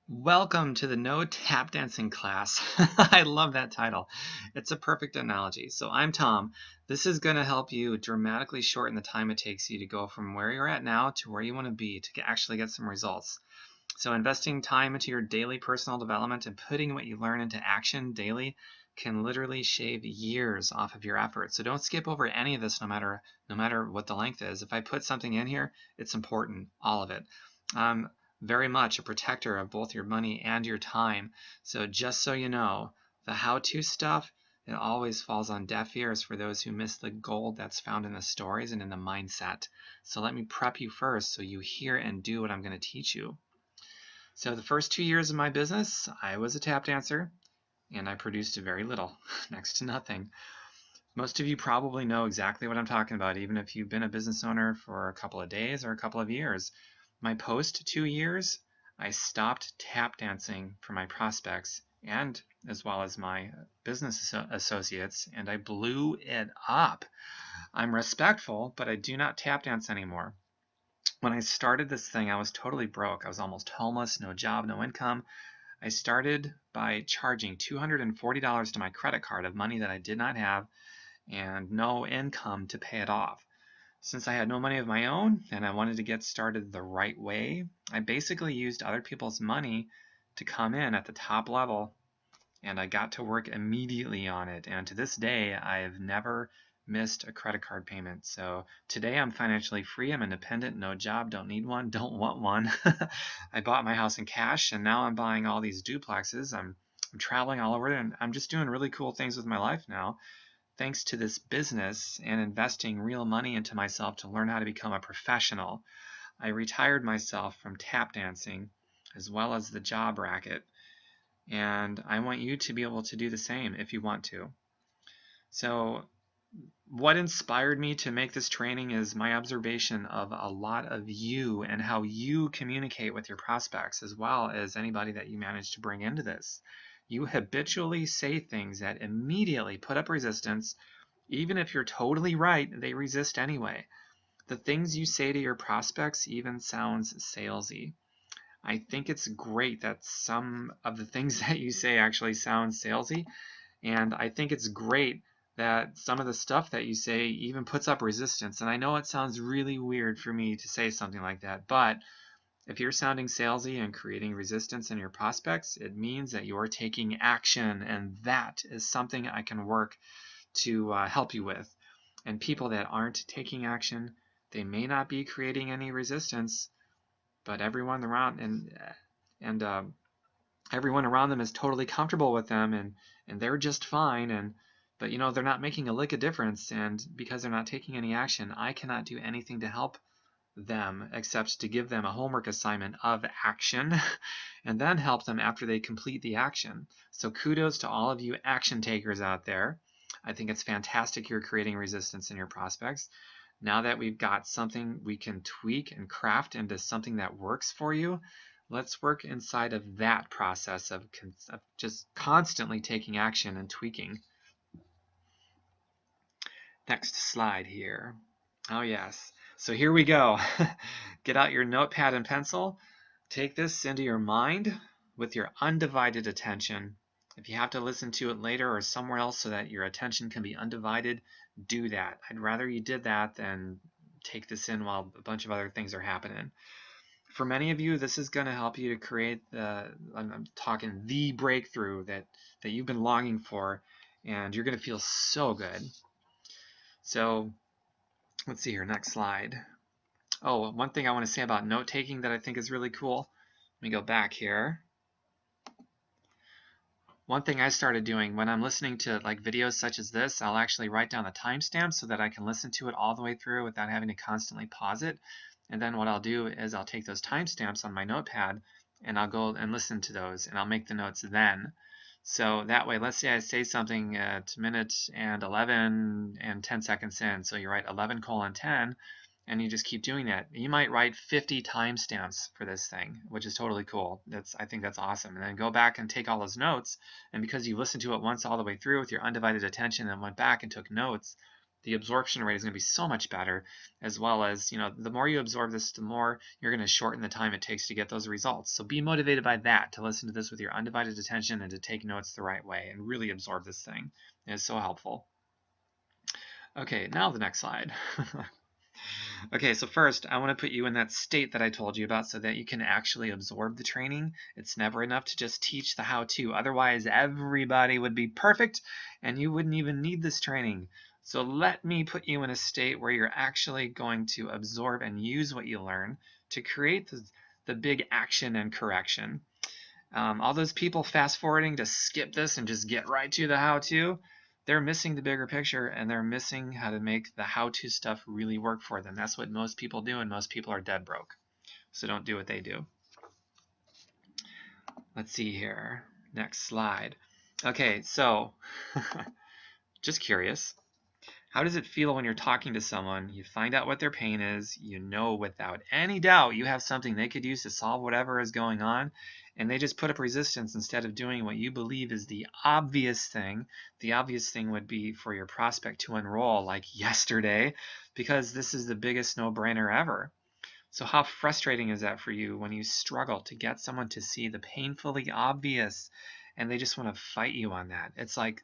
Welcome to the No Tap Dancing class. I love that title. It's a perfect analogy. So I'm Tom. This is going to help you dramatically shorten the time it takes you to go from where you're at now to where you want to be to actually get some results. So investing time into your daily personal development and putting what you learn into action daily can literally shave years off of your effort. So don't skip over any of this no matter what the length is. If I put something in here, it's important, all of it. Very much a protector of both your money and your time. So just so you know, the how-to stuff, it always falls on deaf ears for those who miss the gold that's found in the stories and in the mindset. So let me prep you first so you hear and do what I'm going to teach you. So the first 2 years of my business, I was a tap dancer and I produced very little, next to nothing. Most of you probably know exactly what I'm talking about, even if you've been a business owner for a couple of days or a couple of years. My post 2 years, I stopped tap dancing for my prospects and as well as my business associates, and I blew it up. I'm respectful, but I do not tap dance anymore. When I started this thing, I was totally broke. I was almost homeless, no job, no income. I started by charging $240 to my credit card of money that I did not have and no income to pay it off. Since I had no money of my own and I wanted to get started the right way, I basically used other people's money to come in at the top level, and I got to work immediately on it. And to this day, I've never missed a credit card payment. So today I'm financially free. I'm independent, no job, don't need one, don't want one. I bought my house in cash, and now I'm buying all these duplexes. I'm traveling all over, and I'm just doing really cool things with my life now, thanks to this business and investing real money into myself to learn how to become a professional. I retired myself from tap dancing as well as the job racket, and I want you to be able to do the same if you want to. So what inspired me to make this training is my observation of a lot of you and how you communicate with your prospects, as well as anybody that you manage to bring into this. You habitually say things that immediately put up resistance. Even if you're totally right, they resist anyway. The things you say to your prospects even sounds salesy. I think it's great that some of the things that you say actually sound salesy, and I think it's great that some of the stuff that you say even puts up resistance. And I know it sounds really weird for me to say something like that, but if you're sounding salesy and creating resistance in your prospects, it means that you're taking action, and that is something I can work to help you with. And people that aren't taking action, they may not be creating any resistance, but everyone around and everyone around them is totally comfortable with them, and they're just fine. And but they're not making a lick of difference, and because they're not taking any action, I cannot do anything to help them except to give them a homework assignment of action and then help them after they complete the action. So kudos to all of you action takers out there. I think it's fantastic you're creating resistance in your prospects. Now that we've got something we can tweak and craft into something that works for you, let's work inside of that process of just constantly taking action and tweaking. Next slide here. Oh yes. So here we go. Get out your notepad and pencil. Take this into your mind with your undivided attention. If you have to listen to it later or somewhere else so that your attention can be undivided, do that. I'd rather you did that than take this in while a bunch of other things are happening. For many of you, this is going to help you to create I'm talking the breakthrough that you've been longing for, and you're going to feel so good. So let's see here, next slide. Oh, one thing I want to say about note taking that I think is really cool. Let me go back here. One thing I started doing when I'm listening to like videos such as this, I'll actually write down the timestamp so that I can listen to it all the way through without having to constantly pause it. And then what I'll do is I'll take those timestamps on my notepad and I'll go and listen to those, and I'll make the notes then. So that way, let's say I say something at minute and 11 and 10 seconds in. So you write 11:10, and you just keep doing that. You might write 50 timestamps for this thing, which is totally cool. I think that's awesome. And then go back and take all those notes, and because you listened to it once all the way through with your undivided attention and went back and took notes, the absorption rate is going to be so much better, as well as, the more you absorb this, the more you're going to shorten the time it takes to get those results. So be motivated by that, to listen to this with your undivided attention and to take notes the right way and really absorb this thing. It is so helpful. Okay, now the next slide. Okay, so first, I want to put you in that state that I told you about so that you can actually absorb the training. It's never enough to just teach the how-to. Otherwise, everybody would be perfect and you wouldn't even need this training. So let me put you in a state where you're actually going to absorb and use what you learn to create the big action and correction. All those people fast forwarding to skip this and just get right to the how-to, they're missing the bigger picture, and they're missing how to make the how-to stuff really work for them. That's what most people do, and most people are dead broke. So don't do what they do. Let's see here. Next slide. Okay, so just curious. How does it feel when you're talking to someone, you find out what their pain is, you know without any doubt you have something they could use to solve whatever is going on, and they just put up resistance instead of doing what you believe is the obvious thing. The obvious thing would be for your prospect to enroll like yesterday, because this is the biggest no-brainer ever. So how frustrating is that for you when you struggle to get someone to see the painfully obvious and they just want to fight you on that? It's like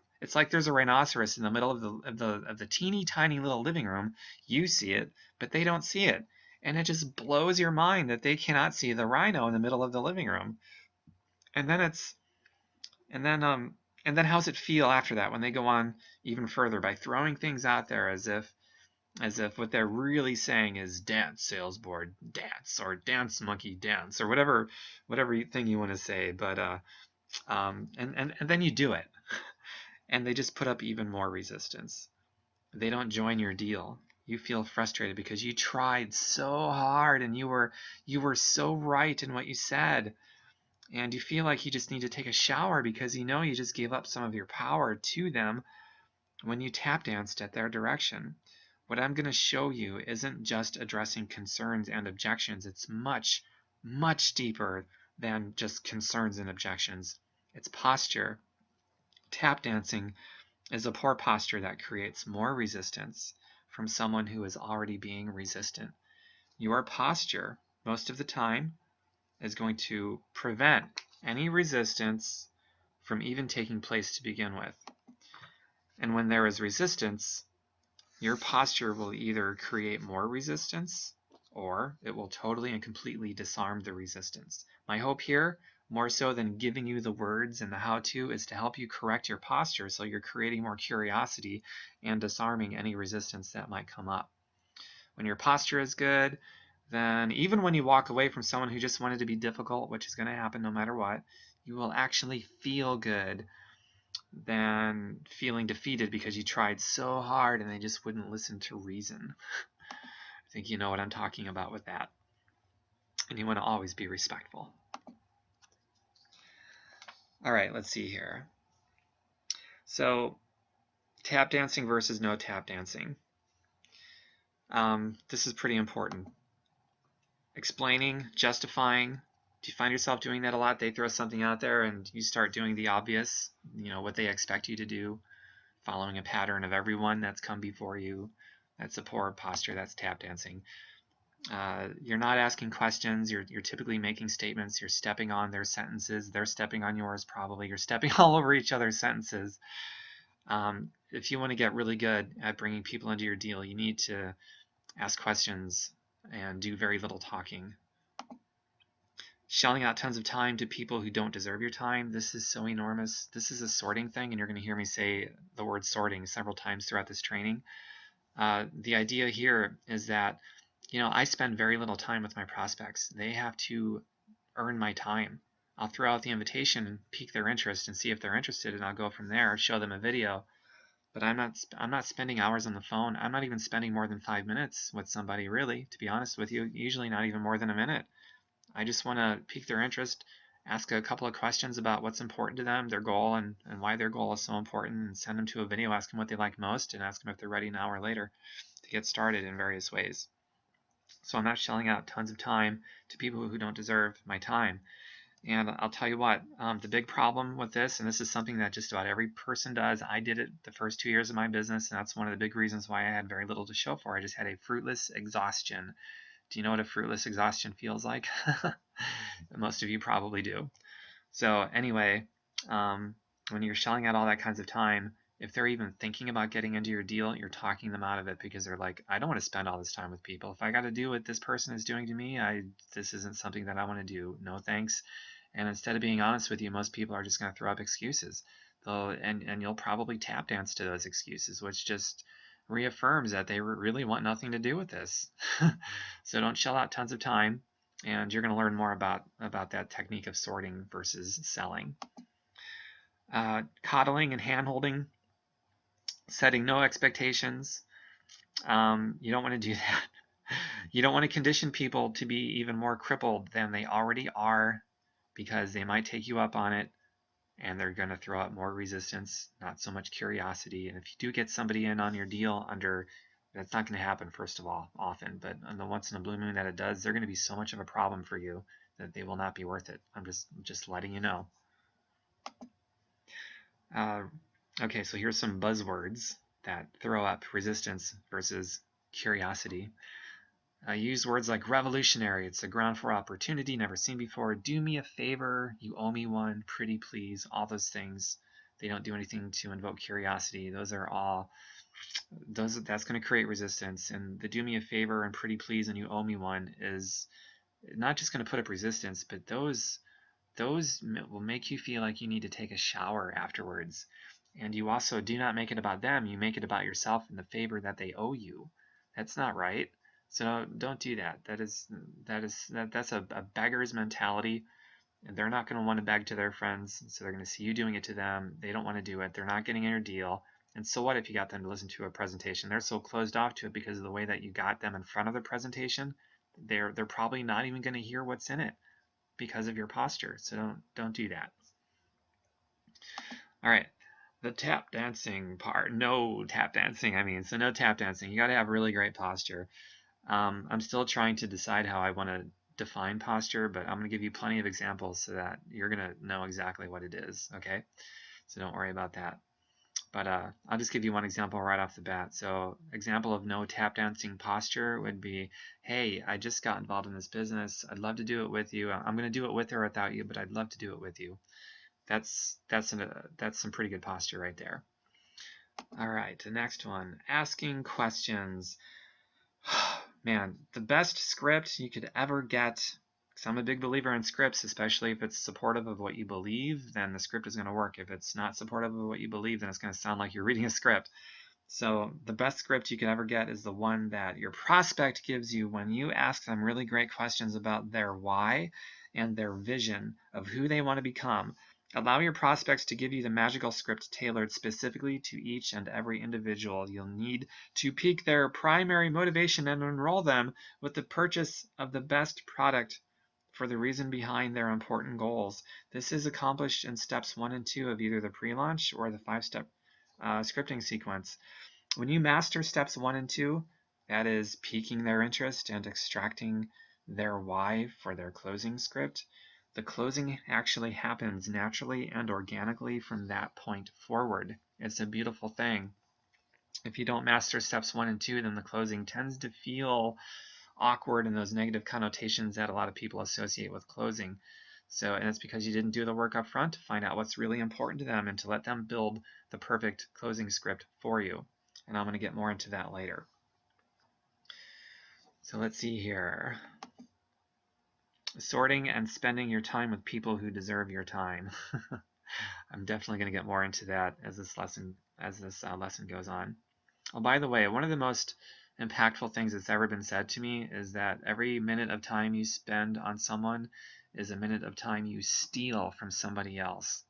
there's a rhinoceros in the middle of the teeny tiny little living room. You see it, but they don't see it. And it just blows your mind that they cannot see the rhino in the middle of the living room. And then how's it feel after that when they go on even further by throwing things out there as if what they're really saying is dance, sales board, dance, or dance monkey, dance, or whatever thing you want to say. But and then you do it, and they just put up even more resistance. They don't join your deal. You feel frustrated because you tried so hard and you were so right in what you said, and you feel like you just need to take a shower because you just gave up some of your power to them when you tap danced at their direction. What I'm going to show you isn't just addressing concerns and objections. It's much, much deeper than just concerns and objections. It's posture. Tap dancing is a poor posture that creates more resistance from someone who is already being resistant. Your posture, most of the time, is going to prevent any resistance from even taking place to begin with. And when there is resistance, your posture will either create more resistance or it will totally and completely disarm the resistance. My hope here, more so than giving you the words and the how-to, is to help you correct your posture so you're creating more curiosity and disarming any resistance that might come up. When your posture is good, then even when you walk away from someone who just wanted to be difficult, which is going to happen no matter what, you will actually feel good than feeling defeated because you tried so hard and they just wouldn't listen to reason. I think you know what I'm talking about with that. And you want to always be respectful. All right, let's see here. So, tap dancing versus no tap dancing. This is pretty important. Explaining, justifying. Do you find yourself doing that a lot? They throw something out there and you start doing the obvious, what they expect you to do, following a pattern of everyone that's come before you. That's a poor posture. That's tap dancing. You're not asking questions. You're typically making statements. You're stepping on their sentences. They're stepping on yours probably. You're stepping all over each other's sentences. If you want to get really good at bringing people into your deal, you need to ask questions and do very little talking. Shelling out tons of time to people who don't deserve your time. This is so enormous. This is a sorting thing, and you're going to hear me say the word sorting several times throughout this training. The idea here is that, I spend very little time with my prospects. They have to earn my time. I'll throw out the invitation, pique their interest, and see if they're interested, and I'll go from there, show them a video. But I'm not spending hours on the phone. I'm not even spending more than 5 minutes with somebody, really, to be honest with you. Usually not even more than a minute. I just want to pique their interest, ask a couple of questions about what's important to them, their goal, and why their goal is so important, and send them to a video, ask them what they like most, and ask them if they're ready an hour later to get started in various ways. So I'm not shelling out tons of time to people who don't deserve my time. And I'll tell you what, the big problem with this, and this is something that just about every person does, I did it the first 2 years of my business, and that's one of the big reasons why I had very little to show for. I just had a fruitless exhaustion. Do you know what a fruitless exhaustion feels like? Most of you probably do. So anyway, when you're shelling out all that kinds of time, if they're even thinking about getting into your deal, you're talking them out of it because they're like, I don't want to spend all this time with people. If I got to do what this person is doing to me, this isn't something that I want to do. No thanks. And instead of being honest with you, most people are just going to throw up excuses. And you'll probably tap dance to those excuses, which just reaffirms that they really want nothing to do with this. So don't shell out tons of time, and you're going to learn more about that technique of sorting versus selling. Coddling and hand-holding, setting no expectations. You don't want to do that. You don't want to condition people to be even more crippled than they already are, because they might take you up on it and they're going to throw up more resistance, not so much curiosity. And if you do get somebody in on your deal that's not going to happen, first of all, often, but on the once in a blue moon that it does, they're going to be so much of a problem for you that they will not be worth it. I'm just letting you know. Okay, so here's some buzzwords that throw up resistance versus curiosity. Use words like revolutionary, it's a ground for opportunity, never seen before, do me a favor, you owe me one, pretty please, all those things. They don't do anything to invoke curiosity. That's going to create resistance. And the do me a favor and pretty please and you owe me one is not just going to put up resistance, but those will make you feel like you need to take a shower afterwards. And you also do not make it about them, you make it about yourself and the favor that they owe you. That's not right. So don't do that. That's a beggar's mentality, and they're not going to want to beg to their friends, so they're going to see you doing it to them. They don't want to do it. They're not getting in your deal. And so what if you got them to listen to a presentation? They're so closed off to it because of the way that you got them in front of the presentation. They're probably not even going to hear what's in it because of your posture. So don't do that. All right. The tap dancing part. No tap dancing, so no tap dancing. You got to have really great posture. I'm still trying to decide how I want to define posture, but I'm going to give you plenty of examples so that you're going to know exactly what it is, okay? So don't worry about that. But I'll just give you one example right off the bat. So example of no tap dancing posture would be, hey, I just got involved in this business. I'd love to do it with you. I'm going to do it with or without you, but I'd love to do it with you. That's some pretty good posture right there. All right, the next one, asking questions. Man, the best script you could ever get, because I'm a big believer in scripts, especially if it's supportive of what you believe, then the script is going to work. If it's not supportive of what you believe, then it's going to sound like you're reading a script. So the best script you can ever get is the one that your prospect gives you when you ask them really great questions about their why and their vision of who they want to become. Allow your prospects to give you the magical script tailored specifically to each and every individual. You'll need to pique their primary motivation and enroll them with the purchase of the best product for the reason behind their important goals. This is accomplished in steps 1 and 2 of either the pre-launch or the 5-step scripting sequence. When you master steps 1 and 2, that is piquing their interest and extracting their why for their closing script, the closing actually happens naturally and organically from that point forward. It's a beautiful thing. If you don't master steps 1 and 2, then the closing tends to feel awkward and those negative connotations that a lot of people associate with closing. And it's because you didn't do the work up front to find out what's really important to them and to let them build the perfect closing script for you. And I'm going to get more into that later. So let's see here. Sorting and spending your time with people who deserve your time. I'm definitely going to get more into that as this lesson goes on. Oh, by the way, one of the most impactful things that's ever been said to me is that every minute of time you spend on someone is a minute of time you steal from somebody else.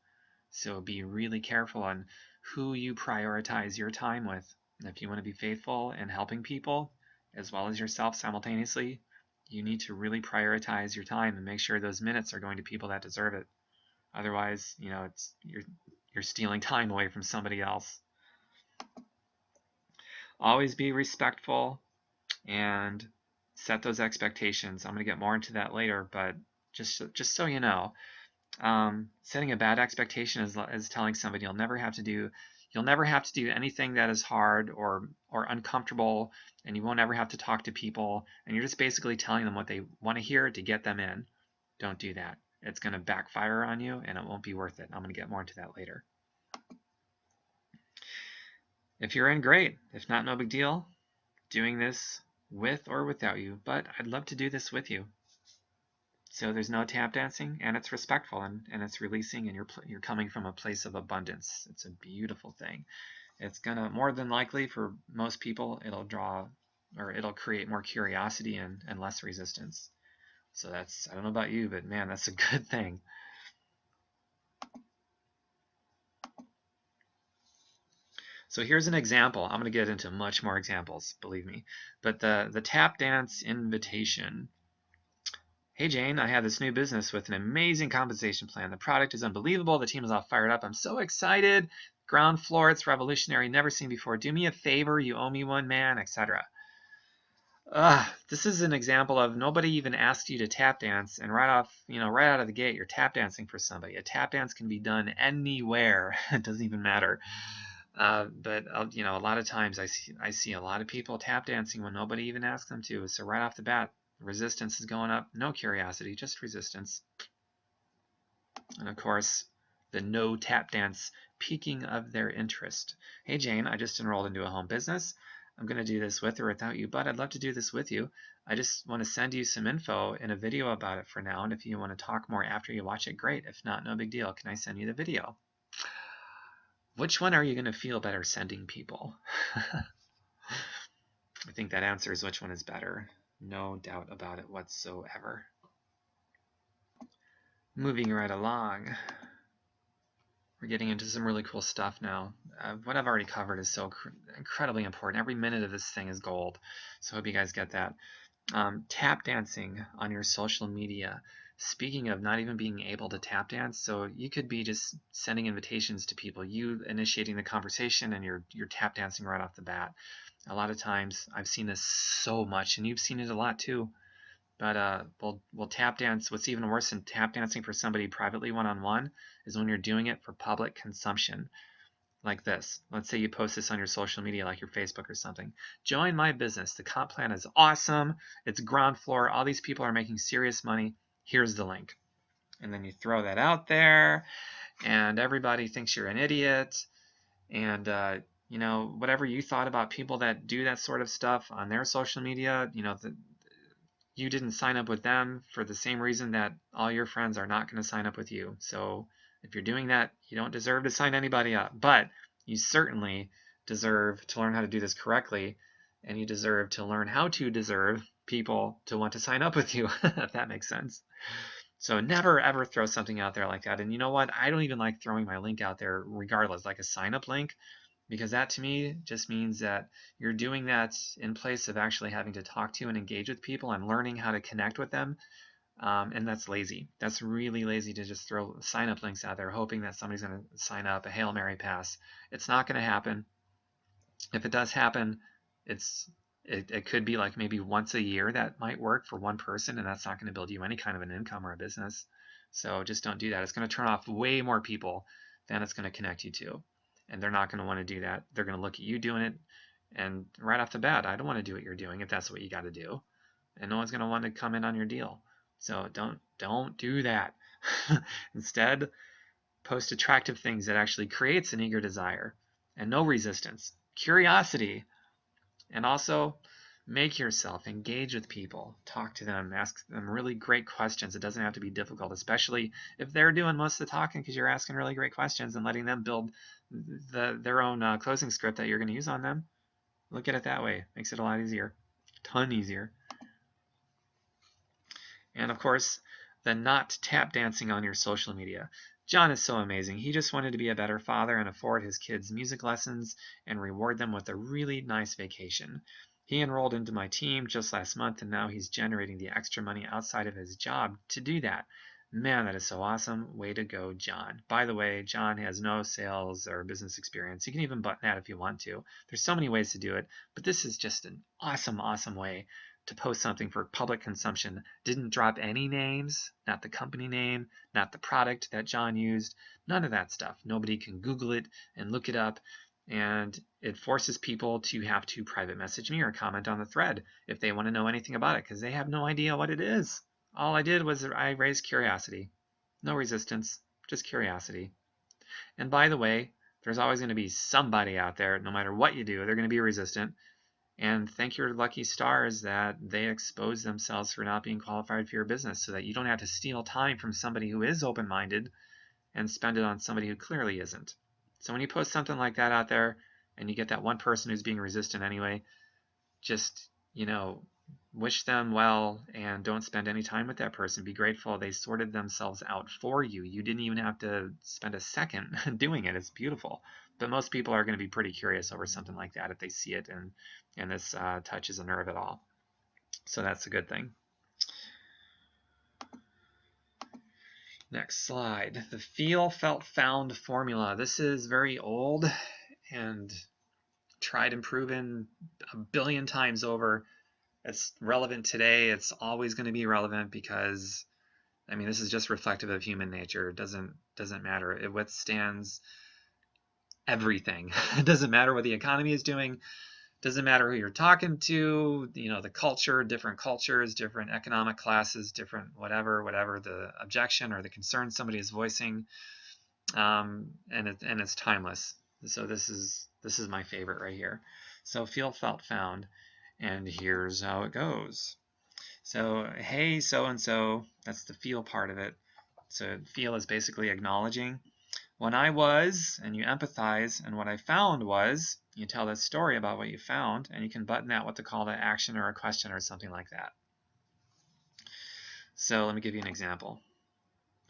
So be really careful on who you prioritize your time with. And if you want to be faithful in helping people as well as yourself simultaneously, you need to really prioritize your time and make sure those minutes are going to people that deserve it. Otherwise, you're stealing time away from somebody else. Always be respectful and set those expectations. I'm going to get more into that later, but just so you know, Setting a bad expectation is telling somebody you'll never have to do anything that is hard or uncomfortable, and you won't ever have to talk to people, and you're just basically telling them what they want to hear to get them in. Don't do that. It's going to backfire on you, and it won't be worth it. I'm going to get more into that later. If you're in, great. If not, no big deal. Doing this with or without you, but I'd love to do this with you. So there's no tap dancing, and it's respectful, and it's releasing, and you're coming from a place of abundance. It's a beautiful thing. It's gonna, more than likely for most people, it'll create more curiosity and less resistance. So that's, I don't know about you, but man, that's a good thing. So here's an example. I'm going to get into much more examples, believe me. But the tap dance invitation. Hey Jane, I have this new business with an amazing compensation plan. The product is unbelievable. The team is all fired up. I'm so excited. Ground floor, it's revolutionary, never seen before. Do me a favor, you owe me one, man, etc. This is an example of nobody even asked you to tap dance, and right out of the gate, you're tap dancing for somebody. A tap dance can be done anywhere. It doesn't even matter. But a lot of times I see a lot of people tap dancing when nobody even asks them to. So right off the bat, resistance is going up. No curiosity, just resistance. And of course, the no tap dance piquing of their interest. Hey Jane, I just enrolled into a home business. I'm going to do this with or without you, but I'd love to do this with you. I just want to send you some info in a video about it for now. And if you want to talk more after you watch it, great. If not, no big deal. Can I send you the video? Which one are you going to feel better sending people? I think that answers which one is better. No doubt about it whatsoever. Moving right along. We're getting into some really cool stuff now. What I've already covered is so incredibly important. Every minute of this thing is gold. So I hope you guys get that. Tap dancing on your social media. Speaking of not even being able to tap dance, so you could be just sending invitations to people, you initiating the conversation, and you're tap dancing right off the bat. A lot of times I've seen this so much, and you've seen it a lot too. But we'll tap dance. What's even worse than tap dancing for somebody privately one-on-one is when you're doing it for public consumption. Like this. Let's say you post this on your social media, like your Facebook or something. Join my business. The comp plan is awesome. It's ground floor. All these people are making serious money. Here's the link. And then you throw that out there, and everybody thinks you're an idiot. And whatever you thought about people that do that sort of stuff on their social media, you didn't sign up with them for the same reason that all your friends are not going to sign up with you. So if you're doing that, you don't deserve to sign anybody up, but you certainly deserve to learn how to do this correctly, and you deserve to learn how to deserve people to want to sign up with you, if that makes sense. So never ever throw something out there like that. And you know what? I don't even like throwing my link out there regardless, like a sign up link, because that to me just means that you're doing that in place of actually having to talk to and engage with people and learning how to connect with them. And that's lazy. That's really lazy to just throw sign-up links out there hoping that somebody's going to sign up, a Hail Mary pass. It's not going to happen. If it does happen, it could be like maybe once a year that might work for one person, and that's not going to build you any kind of an income or a business. So just don't do that. It's going to turn off way more people than it's going to connect you to. And they're not going to want to do that. They're going to look at you doing it, and right off the bat, I don't want to do what you're doing if that's what you got to do. And no one's going to want to come in on your deal. So don't do that. Instead, post attractive things that actually creates an eager desire and no resistance, curiosity, and also make yourself engage with people, talk to them, ask them really great questions. It doesn't have to be difficult, especially if they're doing most of the talking, because you're asking really great questions and letting them build their own closing script that you're going to use on them. Look at it that way. Makes it a lot easier, a ton easier. And of course, the not tap dancing on your social media. John is so amazing. He just wanted to be a better father and afford his kids music lessons and reward them with a really nice vacation. He enrolled into my team just last month, and now he's generating the extra money outside of his job to do that. Man, that is so awesome. Way to go, John. By the way, John has no sales or business experience. You can even button that if you want to. There's so many ways to do it, but this is just an awesome, awesome way to post something for public consumption. Didn't drop any names, not the company name, not the product that John used, none of that stuff. Nobody can Google it and look it up. And it forces people to have to private message me or comment on the thread if they want to know anything about it, because they have no idea what it is. All I did was I raised curiosity. No resistance, just curiosity. And by the way, there's always going to be somebody out there, no matter what you do, they're going to be resistant. And thank your lucky stars that they expose themselves for not being qualified for your business, so that you don't have to steal time from somebody who is open-minded and spend it on somebody who clearly isn't. So when you post something like that out there and you get that one person who's being resistant anyway, just, wish them well and don't spend any time with that person. Be grateful they sorted themselves out for you. You didn't even have to spend a second doing it. It's beautiful. But most people are going to be pretty curious over something like that if they see it and this touches a nerve at all. So that's a good thing. Next slide. The feel, felt, found formula. This is very old and tried and proven a billion times over. It's relevant today. It's always going to be relevant because, this is just reflective of human nature. It doesn't matter. It withstands everything. It doesn't matter what the economy is doing. It doesn't matter who you're talking to. The culture, different cultures, different economic classes, different whatever the objection or the concern somebody is voicing, and it's timeless. So this is my favorite right here. So feel, felt, found. And here's how it goes. So, hey, so-and-so, that's the feel part of it. So feel is basically acknowledging. When I was, and you empathize, and what I found was, you tell that story about what you found, and you can button that with a call to action or a question or something like that. So let me give you an example.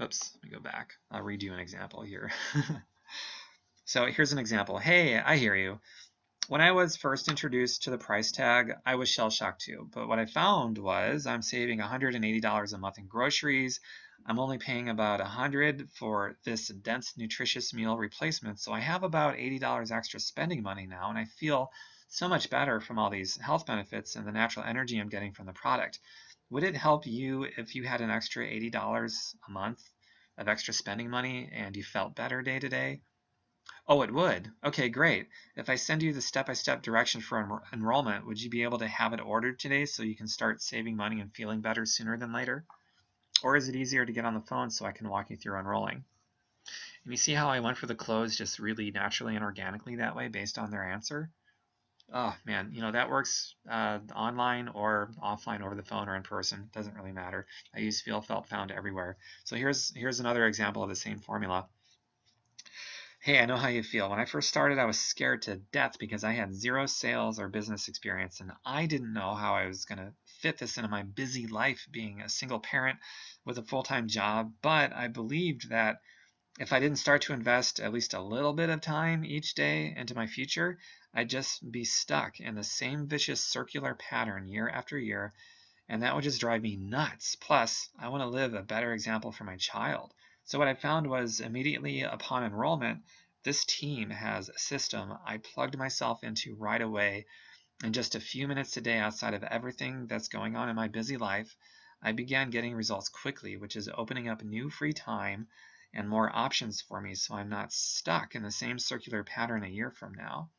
Oops, let me go back. I'll read you an example here. So here's an example. Hey, I hear you. When I was first introduced to the price tag, I was shell-shocked too. But what I found was I'm saving $180 a month in groceries. I'm only paying about $100 for this dense, nutritious meal replacement. So I have about $80 extra spending money now, and I feel so much better from all these health benefits and the natural energy I'm getting from the product. Would it help you if you had an extra $80 a month of extra spending money and you felt better day to day? Oh, it would. Okay, great. If I send you the step-by-step direction for enrollment, would you be able to have it ordered today so you can start saving money and feeling better sooner than later? Or is it easier to get on the phone so I can walk you through enrolling? And you see how I went for the close just really naturally and organically that way based on their answer? Oh, man, that works online or offline over the phone or in person. Doesn't really matter. I use feel, felt, found everywhere. So here's another example of the same formula. Hey, I know how you feel. When I first started, I was scared to death because I had zero sales or business experience, and I didn't know how I was going to fit this into my busy life being a single parent with a full-time job. But I believed that if I didn't start to invest at least a little bit of time each day into my future, I'd just be stuck in the same vicious circular pattern year after year, and that would just drive me nuts. Plus, I want to live a better example for my child. So what I found was immediately upon enrollment, this team has a system I plugged myself into right away. In just a few minutes a day outside of everything that's going on in my busy life, I began getting results quickly, which is opening up new free time and more options for me so I'm not stuck in the same circular pattern a year from now.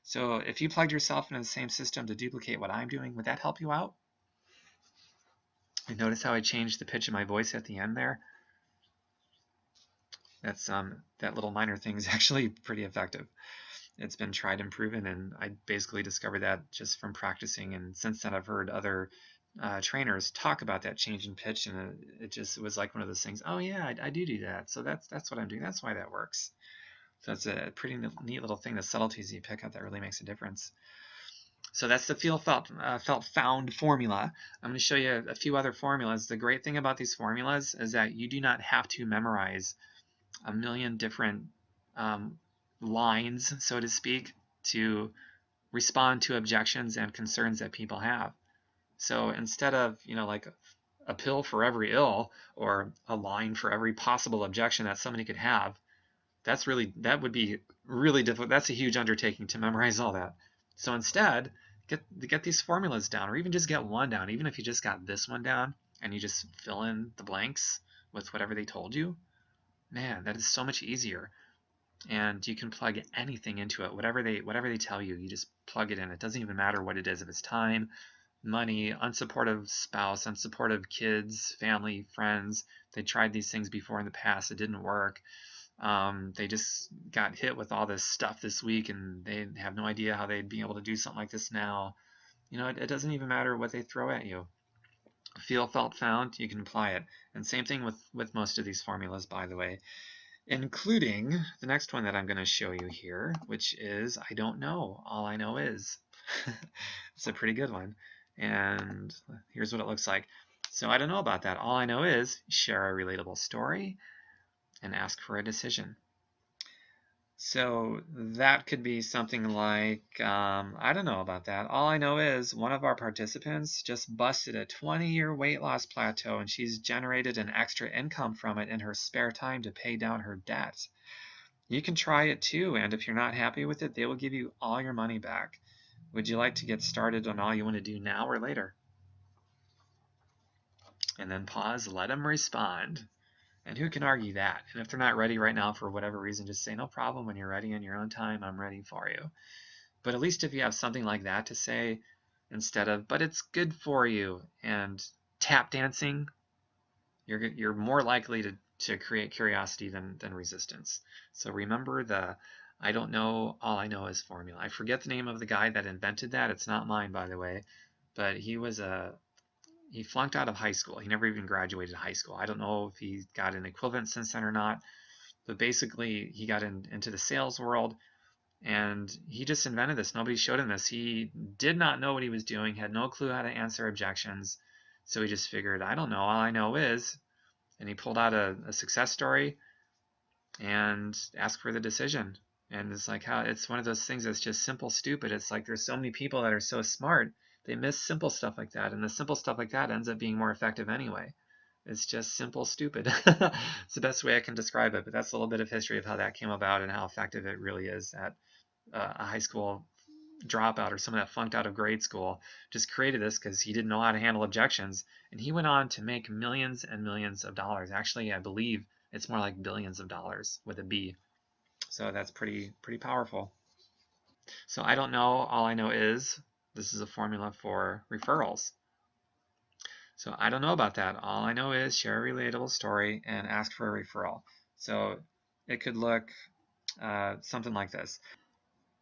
So if you plugged yourself into the same system to duplicate what I'm doing, would that help you out? And notice how I changed the pitch of my voice at the end there? That's that little minor thing is actually pretty effective. It's been tried and proven, and I basically discovered that just from practicing. And since then, I've heard other trainers talk about that change in pitch, and it was like one of those things. Oh yeah, I do that. So that's what I'm doing. That's why that works. So it's a pretty neat little thing. The subtleties you pick up that really makes a difference. So that's the feel, felt, found formula. I'm going to show you a few other formulas. The great thing about these formulas is that you do not have to memorize a million different lines, so to speak, to respond to objections and concerns that people have. So instead of, like a pill for every ill or a line for every possible objection that somebody could have, that would be really difficult. That's a huge undertaking to memorize all that. So instead, get these formulas down, or even just get one down. Even if you just got this one down and you just fill in the blanks with whatever they told you, man, that is so much easier. And you can plug anything into it. Whatever they tell you, you just plug it in. It doesn't even matter what it is. If it's time, money, unsupportive spouse, unsupportive kids, family, friends. They tried these things before in the past. It didn't work. They just got hit with all this stuff this week, and they have no idea how they'd be able to do something like this now. It doesn't even matter what they throw at you. Feel, felt, found, you can apply it. And same thing with most of these formulas, by the way, including the next one that I'm going to show you here, which is I don't know, all I know is. It's a pretty good one. And here's what it looks like. So I don't know about that. All I know is share a relatable story and ask for a decision. So that could be something like, I don't know about that. All I know is one of our participants just busted a 20-year weight loss plateau, and she's generated an extra income from it in her spare time to pay down her debt. You can try it too, and if you're not happy with it, they will give you all your money back. Would you like to get started on all you want to do now or later? And then pause, let them respond. And who can argue that? And if they're not ready right now for whatever reason, just say, no problem, when you're ready in your own time, I'm ready for you. But at least if you have something like that to say, instead of, but it's good for you, and tap dancing, you're more likely to create curiosity than resistance. So remember the I don't know, all I know is formula. I forget the name of the guy that invented that. It's not mine, by the way, but he flunked out of high school. He never even graduated high school. I don't know if he got an equivalent since then or not, but basically he got into the sales world, and he just invented this. Nobody showed him this. He did not know what he was doing, had no clue how to answer objections, so he just figured, I don't know, all I know is, and he pulled out a success story and asked for the decision. And it's like how it's one of those things that's just simple stupid. It's like there's so many people that are so smart, they miss simple stuff like that, and the simple stuff like that ends up being more effective anyway. It's just simple stupid. It's the best way I can describe it, but that's a little bit of history of how that came about and how effective it really is at a high school dropout or someone that flunked out of grade school. Just created this because he didn't know how to handle objections, and he went on to make millions and millions of dollars. Actually, I believe it's more like billions of dollars with a B. So that's pretty powerful. So I don't know, all I know is, this is a formula for referrals. So I don't know about that. All I know is share a relatable story and ask for a referral. So it could look something like this.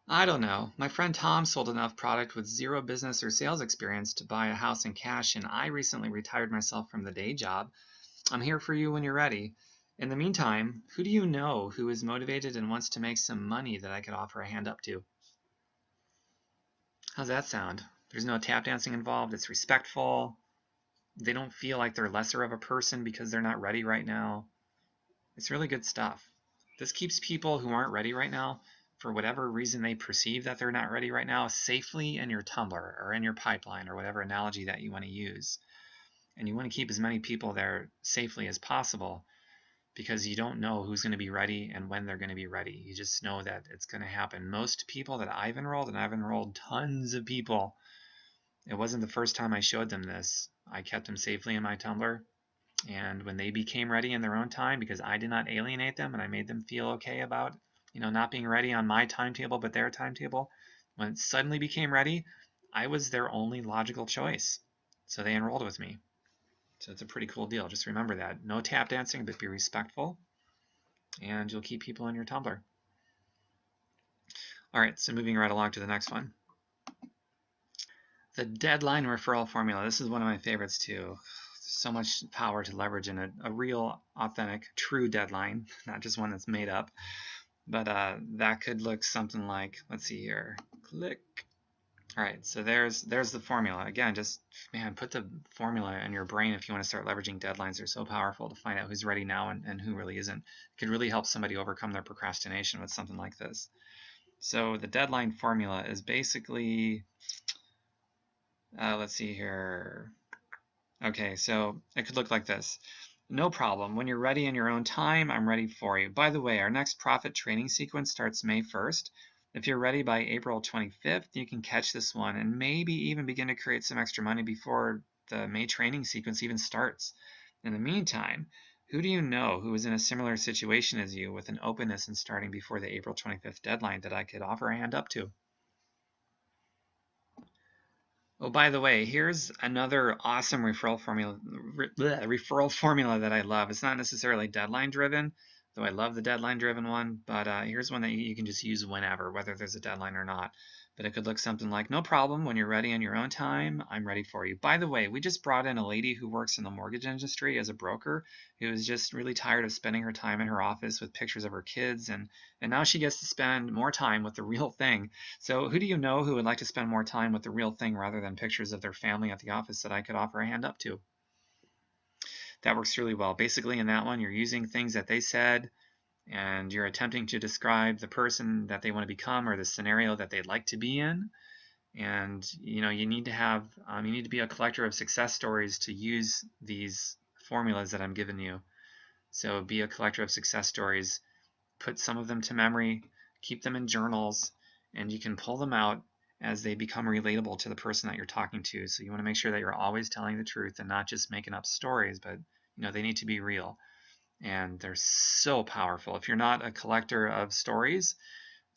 I don't know. My friend Tom sold enough product with zero business or sales experience to buy a house in cash, and I recently retired myself from the day job. I'm here for you when you're ready. In the meantime, who do you know who is motivated and wants to make some money that I could offer a hand up to? How's that sound? There's no tap dancing involved. It's respectful. They don't feel like they're lesser of a person because they're not ready right now. It's really good stuff. This keeps people who aren't ready right now, for whatever reason they perceive that they're not ready right now, safely in your tumbler or in your pipeline or whatever analogy that you want to use. And you want to keep as many people there safely as possible, because you don't know who's going to be ready and when they're going to be ready. You just know that it's going to happen. Most people that I've enrolled, and I've enrolled tons of people, it wasn't the first time I showed them this. I kept them safely in my tumbler, and when they became ready in their own time, because I did not alienate them and I made them feel okay about not being ready on my timetable but their timetable, when it suddenly became ready, I was their only logical choice. So they enrolled with me. So it's a pretty cool deal. Just remember that. No tap dancing, but be respectful, and you'll keep people in your tumbler. All right, so moving right along to the next one. The deadline referral formula. This is one of my favorites too. So much power to leverage in a real, authentic, true deadline, not just one that's made up. But that could look something like, let's see here, click. All right, so there's the formula. Again, just, man, put the formula in your brain if you want to start leveraging deadlines. They're so powerful to find out who's ready now and who really isn't. It could really help somebody overcome their procrastination with something like this. So the deadline formula is basically, let's see here. Okay, so it could look like this. No problem. When you're ready in your own time, I'm ready for you. By the way, our next profit training sequence starts May 1st. If you're ready by April 25th, you can catch this one and maybe even begin to create some extra money before the May training sequence even starts. In the meantime, who do you know who is in a similar situation as you with an openness in starting before the April 25th deadline that I could offer a hand up to? Oh, by the way, here's another awesome referral formula that I love. It's not necessarily deadline driven, though I love the deadline driven one, but here's one that you can just use whenever, whether there's a deadline or not. But it could look something like, no problem, when you're ready on your own time, I'm ready for you. By the way, we just brought in a lady who works in the mortgage industry as a broker who is just really tired of spending her time in her office with pictures of her kids, and now she gets to spend more time with the real thing. So who do you know who would like to spend more time with the real thing rather than pictures of their family at the office that I could offer a hand up to? That works really well. Basically, in that one, you're using things that they said and you're attempting to describe the person that they want to become or the scenario that they'd like to be in. And you need to be a collector of success stories to use these formulas that I'm giving you. So be a collector of success stories, put some of them to memory, keep them in journals, and you can pull them out as they become relatable to the person that you're talking to. So you want to make sure that you're always telling the truth and not just making up stories, but they need to be real. And they're so powerful. If you're not a collector of stories,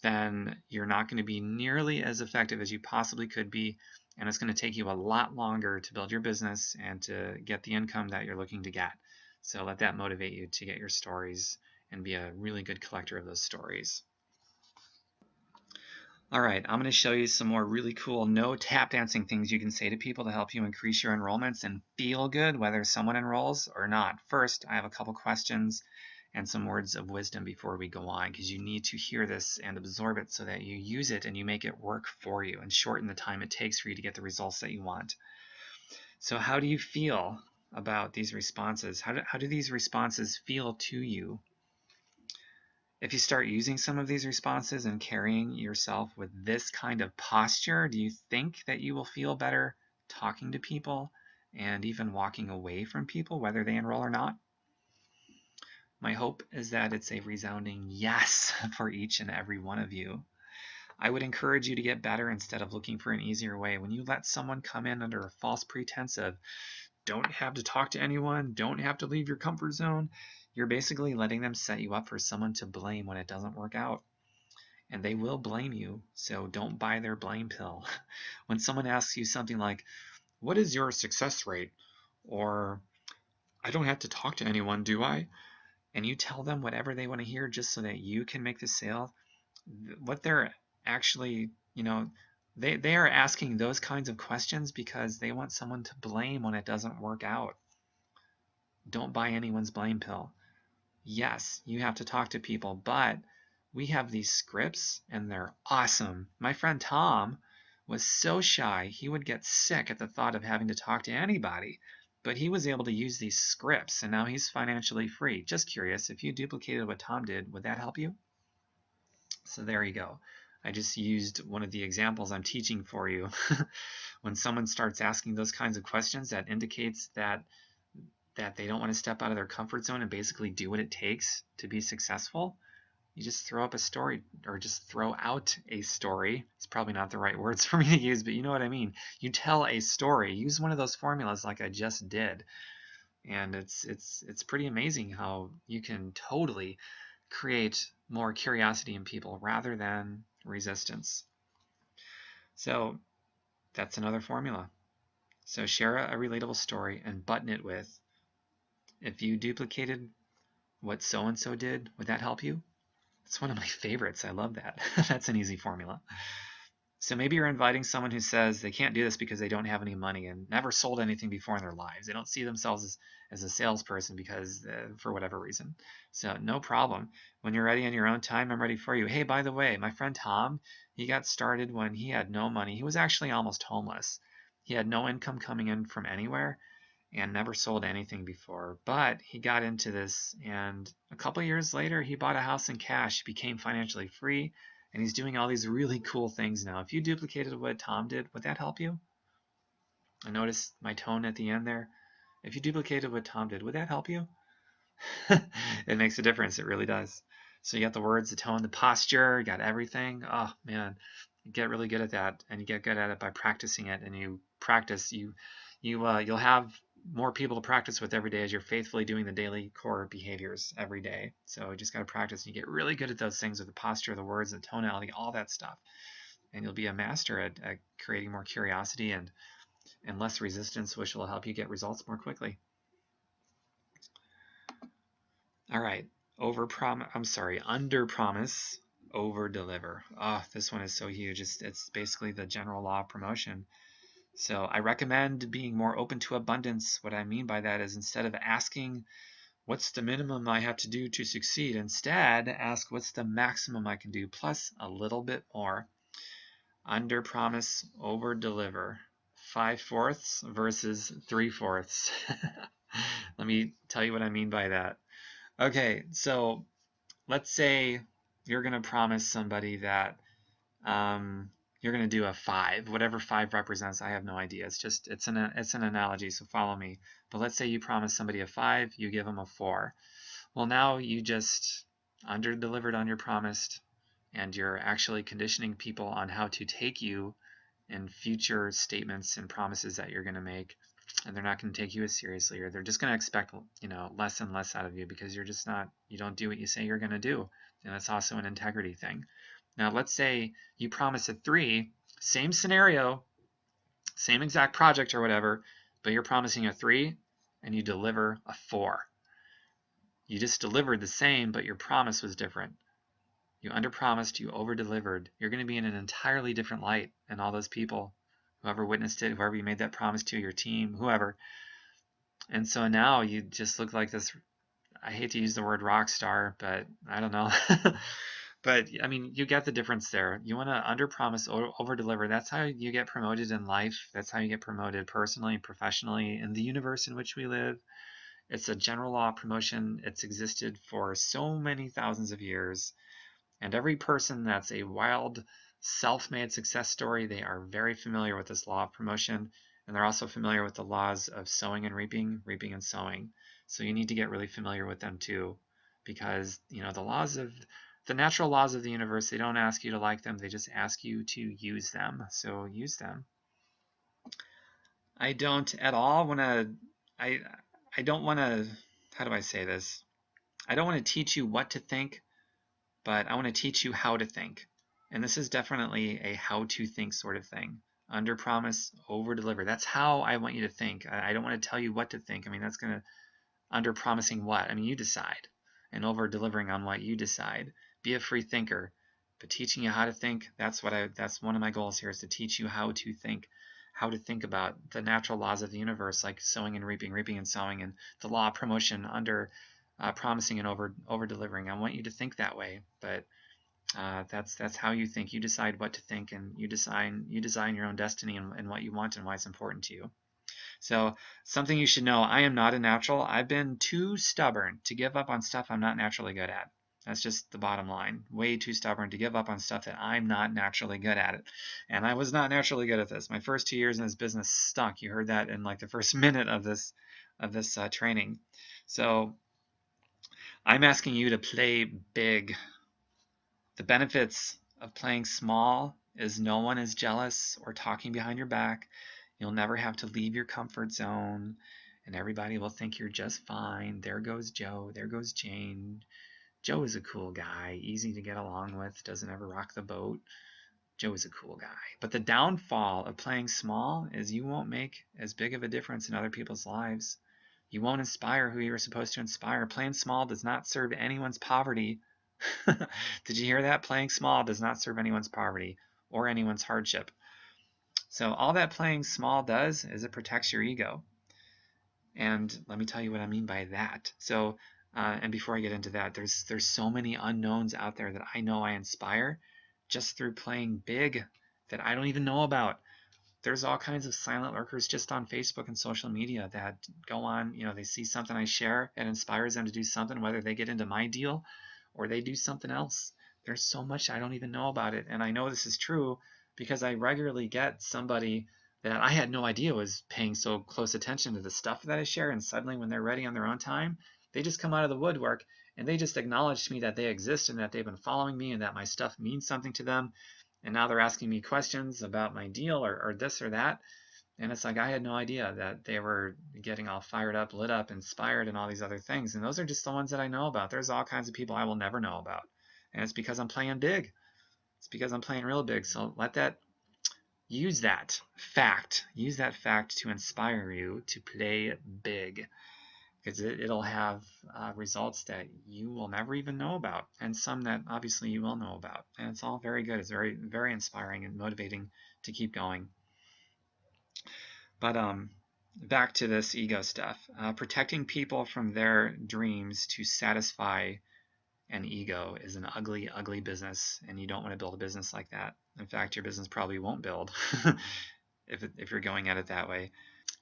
then you're not going to be nearly as effective as you possibly could be, and it's going to take you a lot longer to build your business and to get the income that you're looking to get. So let that motivate you to get your stories and be a really good collector of those stories. All right, I'm going to show you some more really cool no tap dancing things you can say to people to help you increase your enrollments and feel good whether someone enrolls or not. First, I have a couple questions and some words of wisdom before we go on, because you need to hear this and absorb it so that you use it and you make it work for you and shorten the time it takes for you to get the results that you want. So how do you feel about these responses? How do these responses feel to you? If you start using some of these responses and carrying yourself with this kind of posture, do you think that you will feel better talking to people and even walking away from people, whether they enroll or not? My hope is that it's a resounding yes for each and every one of you. I would encourage you to get better instead of looking for an easier way. When you let someone come in under a false pretense of don't have to talk to anyone, don't have to leave your comfort zone, you're basically letting them set you up for someone to blame when it doesn't work out. And they will blame you, so don't buy their blame pill. When someone asks you something like, what is your success rate? Or, I don't have to talk to anyone, do I? And you tell them whatever they want to hear just so that you can make the sale, what they're actually, they are asking those kinds of questions because they want someone to blame when it doesn't work out. Don't buy anyone's blame pill. Yes, you have to talk to people, but we have these scripts and they're awesome. My friend Tom was so shy he would get sick at the thought of having to talk to anybody, but he was able to use these scripts and now he's financially free. Just curious, if you duplicated what Tom did, would that help you? So there you go. I just used one of the examples I'm teaching for you. When someone starts asking those kinds of questions, that indicates that they don't want to step out of their comfort zone and basically do what it takes to be successful. You just throw up a story, or just throw out a story. It's probably not the right words for me to use, but you know what I mean. You tell a story. Use one of those formulas like I just did. And it's pretty amazing how you can totally create more curiosity in people rather than resistance. So that's another formula. So share a relatable story and button it with, if you duplicated what so-and-so did, would that help you? It's one of my favorites. I love that. That's an easy formula. So maybe you're inviting someone who says they can't do this because they don't have any money and never sold anything before in their lives. They don't see themselves as a salesperson because for whatever reason. So no problem. When you're ready on your own time, I'm ready for you. Hey, by the way, my friend Tom, he got started when he had no money. He was actually almost homeless. He had no income coming in from anywhere and never sold anything before, but he got into this, and a couple years later he bought a house in cash, became financially free, and he's doing all these really cool things now. If you duplicated what Tom did, would that help you? I noticed my tone at the end there. If you duplicated what Tom did, would that help you? It makes a difference. It really does. So you got the words, the tone, the posture, you got everything. Oh man, you get really good at that, and you get good at it by practicing it. And you practice, you'll have more people to practice with every day as you're faithfully doing the daily core behaviors every day. So you just got to practice. And you get really good at those things with the posture, the words, the tonality, all that stuff, and you'll be a master at creating more curiosity and less resistance, which will help you get results more quickly. All right, under promise, over deliver. Oh, this one is so huge. It's basically the general law of promotion. So I recommend being more open to abundance. What I mean by that is, instead of asking what's the minimum I have to do to succeed, instead ask what's the maximum I can do plus a little bit more. Under promise, over deliver. 5/4 versus 3/4. Let me tell you what I mean by that. Okay, so let's say you're going to promise somebody that you're going to do a 5, whatever 5 represents. I have no idea. It's an analogy, so follow me. But let's say you promise somebody a 5, you give them a 4. Well, now you just under-delivered on your promise, and you're actually conditioning people on how to take you in future statements and promises that you're going to make, and they're not going to take you as seriously, or they're just going to expect, less and less out of you because you don't do what you say you're going to do. And that's also an integrity thing. Now, let's say you promise a 3, same scenario, same exact project or whatever, but you're promising a 3 and you deliver a 4. You just delivered the same, but your promise was different. You underpromised, you over-delivered. You're going to be in an entirely different light, and all those people, whoever witnessed it, whoever you made that promise to, your team, whoever. And so now you just look like this, I hate to use the word rock star, but I don't know. But I mean, you get the difference there. You want to underpromise, over-deliver. That's how you get promoted in life. That's how you get promoted personally, professionally, in the universe in which we live. It's a general law of promotion. It's existed for so many thousands of years. And every person that's a wild, self-made success story, they are very familiar with this law of promotion, and they're also familiar with the laws of sowing and reaping, reaping and sowing. So you need to get really familiar with them too, because the natural laws of the universe, they don't ask you to like them, they just ask you to use them. So use them. I don't at all want to, I don't want to, how do I say this? I don't want to teach you what to think, but I want to teach you how to think. And this is definitely a how to think sort of thing. Under promise, over deliver. That's how I want you to think. I don't want to tell you what to think. I mean, that's going to, under promising what? I mean, you decide. And over delivering on what you decide. Be a free thinker. But teaching you how to think, that's one of my goals here, is to teach you how to think about the natural laws of the universe, like sowing and reaping, reaping and sowing, and the law of promotion under promising and over delivering. I want you to think that way, but that's how you think. You decide what to think, and you design your own destiny and what you want and why it's important to you. So something you should know: I am not a natural. I've been too stubborn to give up on stuff I'm not naturally good at. That's just the bottom line. Way too stubborn to give up on stuff that I'm not naturally good at it. And I was not naturally good at this. My first 2 years in this business stunk. You heard that in like the first minute of this training. So I'm asking you to play big. The benefits of playing small is no one is jealous or talking behind your back. You'll never have to leave your comfort zone, and everybody will think you're just fine. There goes Joe. There goes Jane. Joe is a cool guy, easy to get along with, doesn't ever rock the boat. Joe is a cool guy. But the downfall of playing small is you won't make as big of a difference in other people's lives. You won't inspire who you're supposed to inspire. Playing small does not serve anyone's poverty. Did you hear that? Playing small does not serve anyone's poverty or anyone's hardship. So all that playing small does is it protects your ego. And let me tell you what I mean by that. So, and before I get into that, there's so many unknowns out there that I know I inspire just through playing big that I don't even know about. There's all kinds of silent lurkers just on Facebook and social media that go on, they see something I share, it inspires them to do something, whether they get into my deal or they do something else. There's so much I don't even know about it. And I know this is true because I regularly get somebody that I had no idea was paying so close attention to the stuff that I share, and suddenly when they're ready on their own time, they just come out of the woodwork and they just acknowledged to me that they exist and that they've been following me and that my stuff means something to them. And now they're asking me questions about my deal or this or that. And it's like, I had no idea that they were getting all fired up, lit up, inspired, and all these other things. And those are just the ones that I know about. There's all kinds of people I will never know about. And it's because I'm playing big. It's because I'm playing real big. So use that fact to inspire you to play big, because it'll have results that you will never even know about, and some that obviously you will know about. And it's all very good. It's very, very inspiring and motivating to keep going. But back to this ego stuff. Protecting people from their dreams to satisfy an ego is an ugly, ugly business, and you don't want to build a business like that. In fact, your business probably won't build if you're going at it that way.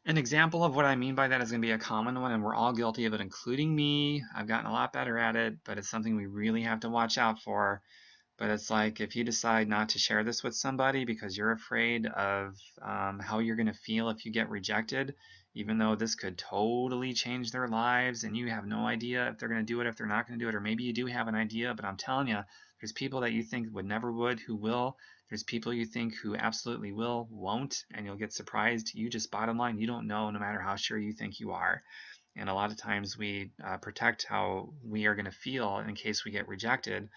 An example of what I mean by that is going to be a common one, and we're all guilty of it, including me. I've gotten a lot better at it, but it's something we really have to watch out for. But it's like, if you decide not to share this with somebody because you're afraid of how you're going to feel if you get rejected, even though this could totally change their lives and you have no idea if they're going to do it, if they're not going to do it, or maybe you do have an idea, but I'm telling you, there's people that you think would never would who will. There's people you think who absolutely will, won't, and you'll get surprised. You just, bottom line, you don't know, no matter how sure you think you are. And a lot of times we protect how we are going to feel in case we get rejected.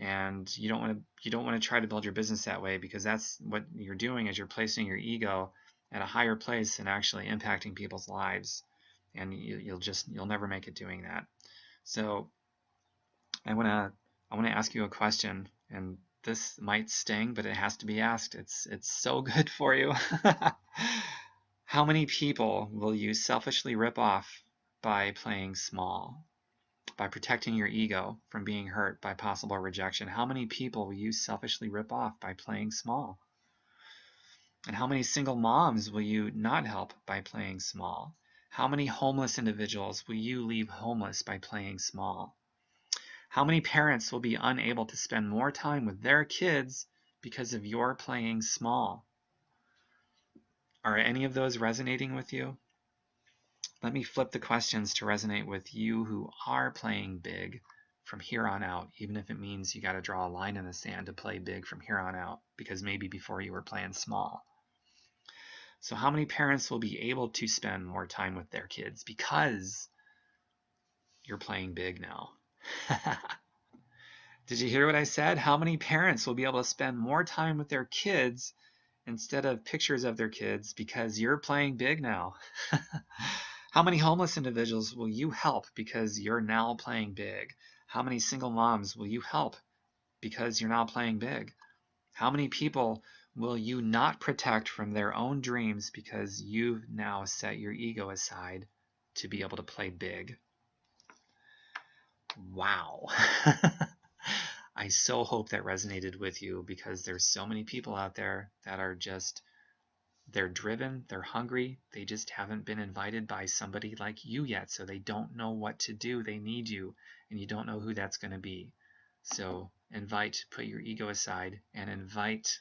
And you don't want to try to build your business that way, because that's what you're doing, is you're placing your ego at a higher place and actually impacting people's lives, and you'll never make it doing that. So I want to ask you a question, and this might sting, but it has to be asked. It's so good for you. How many people will you selfishly rip off by playing small? By protecting your ego from being hurt by possible rejection? How many people will you selfishly rip off by playing small? And how many single moms will you not help by playing small? How many homeless individuals will you leave homeless by playing small? How many parents will be unable to spend more time with their kids because of your playing small? Are any of those resonating with you? Let me flip the questions to resonate with you who are playing big from here on out, even if it means you got to draw a line in the sand to play big from here on out, because maybe before you were playing small. So how many parents will be able to spend more time with their kids because you're playing big now? Did you hear what I said? How many parents will be able to spend more time with their kids instead of pictures of their kids because you're playing big now? How many homeless individuals will you help because you're now playing big? How many single moms will you help because you're now playing big? How many people will you not protect from their own dreams because you've now set your ego aside to be able to play big? Wow. I so hope that resonated with you, because there's so many people out there that are just, they're driven, they're hungry, they just haven't been invited by somebody like you yet, so they don't know what to do. They need you, and you don't know who that's going to be. So invite, put your ego aside, and invite.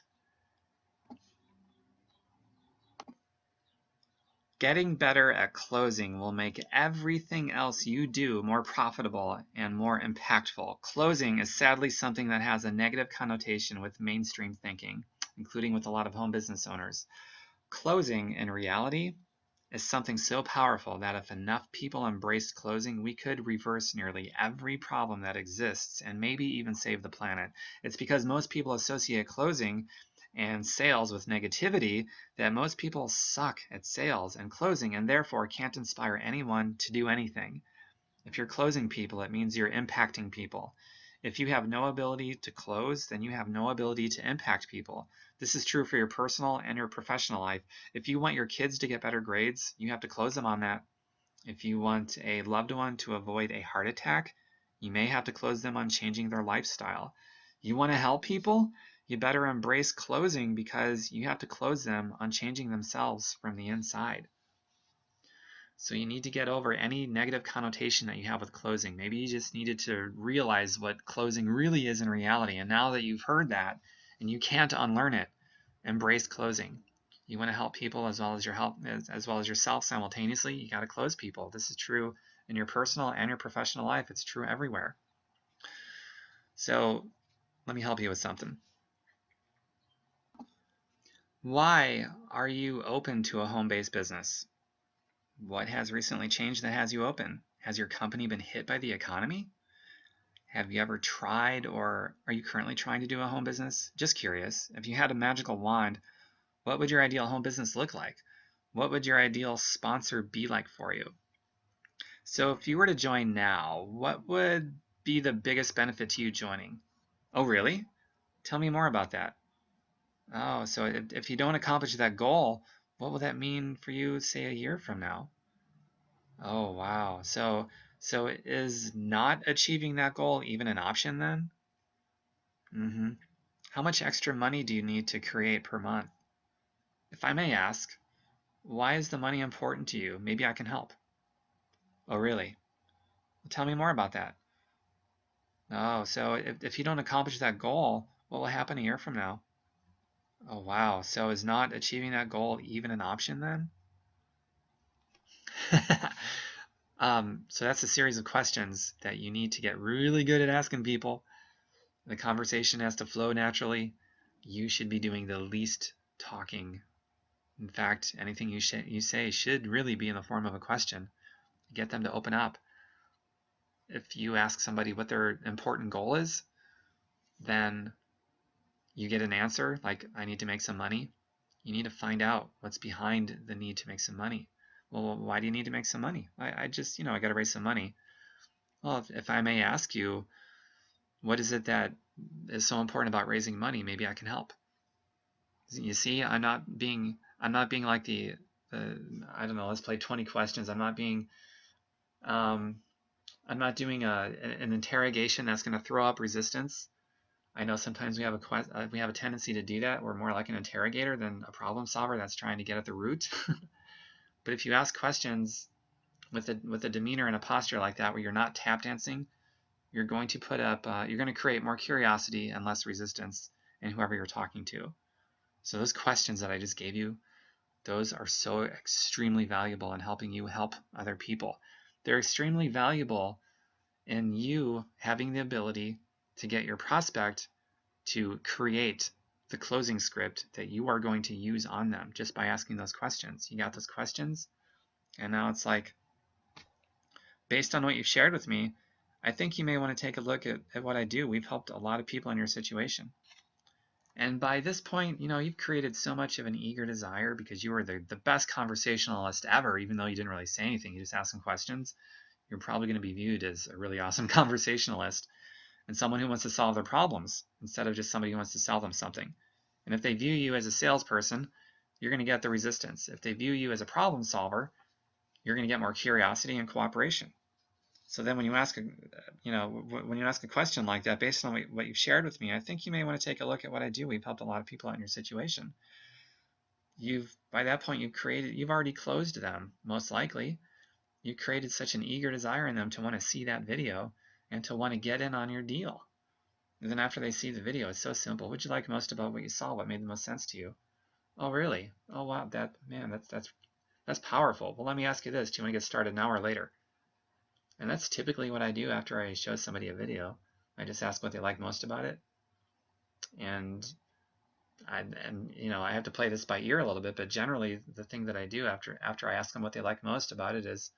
Getting better at closing will make everything else you do more profitable and more impactful. Closing is sadly something that has a negative connotation with mainstream thinking, including with a lot of home business owners. Closing, in reality, is something so powerful that if enough people embraced closing, we could reverse nearly every problem that exists and maybe even save the planet. It's because most people associate closing and sales with negativity that most people suck at sales and closing, and therefore can't inspire anyone to do anything. If you're closing people, it means you're impacting people. If you have no ability to close, then you have no ability to impact people. This is true for your personal and your professional life. If you want your kids to get better grades, you have to close them on that. If you want a loved one to avoid a heart attack, you may have to close them on changing their lifestyle. You want to help people? You better embrace closing, because you have to close them on changing themselves from the inside. So you need to get over any negative connotation that you have with closing. Maybe you just needed to realize what closing really is in reality. And now that you've heard that and you can't unlearn it, embrace closing. You want to help people as well as yourself simultaneously. You got to close people. This is true in your personal and your professional life. It's true everywhere. So let me help you with something. Why are you open to a home-based business? What has recently changed that has you open? Has your company been hit by the economy? Have you ever tried, or are you currently trying to do a home business? Just curious. If you had a magical wand, what would your ideal home business look like? What would your ideal sponsor be like for you? So if you were to join now, what would be the biggest benefit to you joining? Oh, really? Tell me more about that. Oh, so if you don't accomplish that goal, what will that mean for you, say, a year from now? Oh, wow. So is not achieving that goal even an option then? Mm-hmm. How much extra money do you need to create per month? If I may ask, why is the money important to you? Maybe I can help. Oh, really? Well, tell me more about that. Oh, so if you don't accomplish that goal, what will happen a year from now? Oh, wow. So is not achieving that goal even an option then? So that's a series of questions that you need to get really good at asking people. The conversation has to flow naturally. You should be doing the least talking. In fact, anything you say should really be in the form of a question. Get them to open up. If you ask somebody what their important goal is, then you get an answer like, I need to make some money. You need to find out what's behind the need to make some money. Well, why do you need to make some money? I just, I got to raise some money. Well, if I may ask you, what is it that is so important about raising money? Maybe I can help. You see, I'm not being like the I don't know, let's play 20 questions. I'm not doing an interrogation that's going to throw up resistance. I know sometimes we have a tendency to do that. We're more like an interrogator than a problem solver that's trying to get at the root. But if you ask questions with a demeanor and a posture like that, where you're not tap dancing, you're going to create more curiosity and less resistance in whoever you're talking to. So those questions that I just gave you, those are so extremely valuable in helping you help other people. They're extremely valuable in you having the ability to get your prospect to create the closing script that you are going to use on them just by asking those questions. You got those questions, and now it's like, based on what you've shared with me, I think you may want to take a look at what I do. We've helped a lot of people in your situation. And by this point, you've created so much of an eager desire because you were the best conversationalist ever, even though you didn't really say anything. You just asked some questions. You're probably going to be viewed as a really awesome conversationalist and someone who wants to solve their problems instead of just somebody who wants to sell them something. And if they view you as a salesperson, you're going to get the resistance. If they view you as a problem solver, you're going to get more curiosity and cooperation. So then when you ask a question like that, based on what you've shared with me, I think you may want to take a look at what I do. We've helped a lot of people out in your situation. By that point, you've already closed them, most likely. You created such an eager desire in them to want to see that video and to want to get in on your deal. And then after they see the video, it's so simple. What did you like most about what you saw? What made the most sense to you? Oh, really? Oh, wow. That's powerful. Well, let me ask you this. Do you want to get started now or later? And that's typically what I do after I show somebody a video. I just ask what they like most about it. And I have to play this by ear a little bit, but generally the thing that I do after I ask them what they like most about it is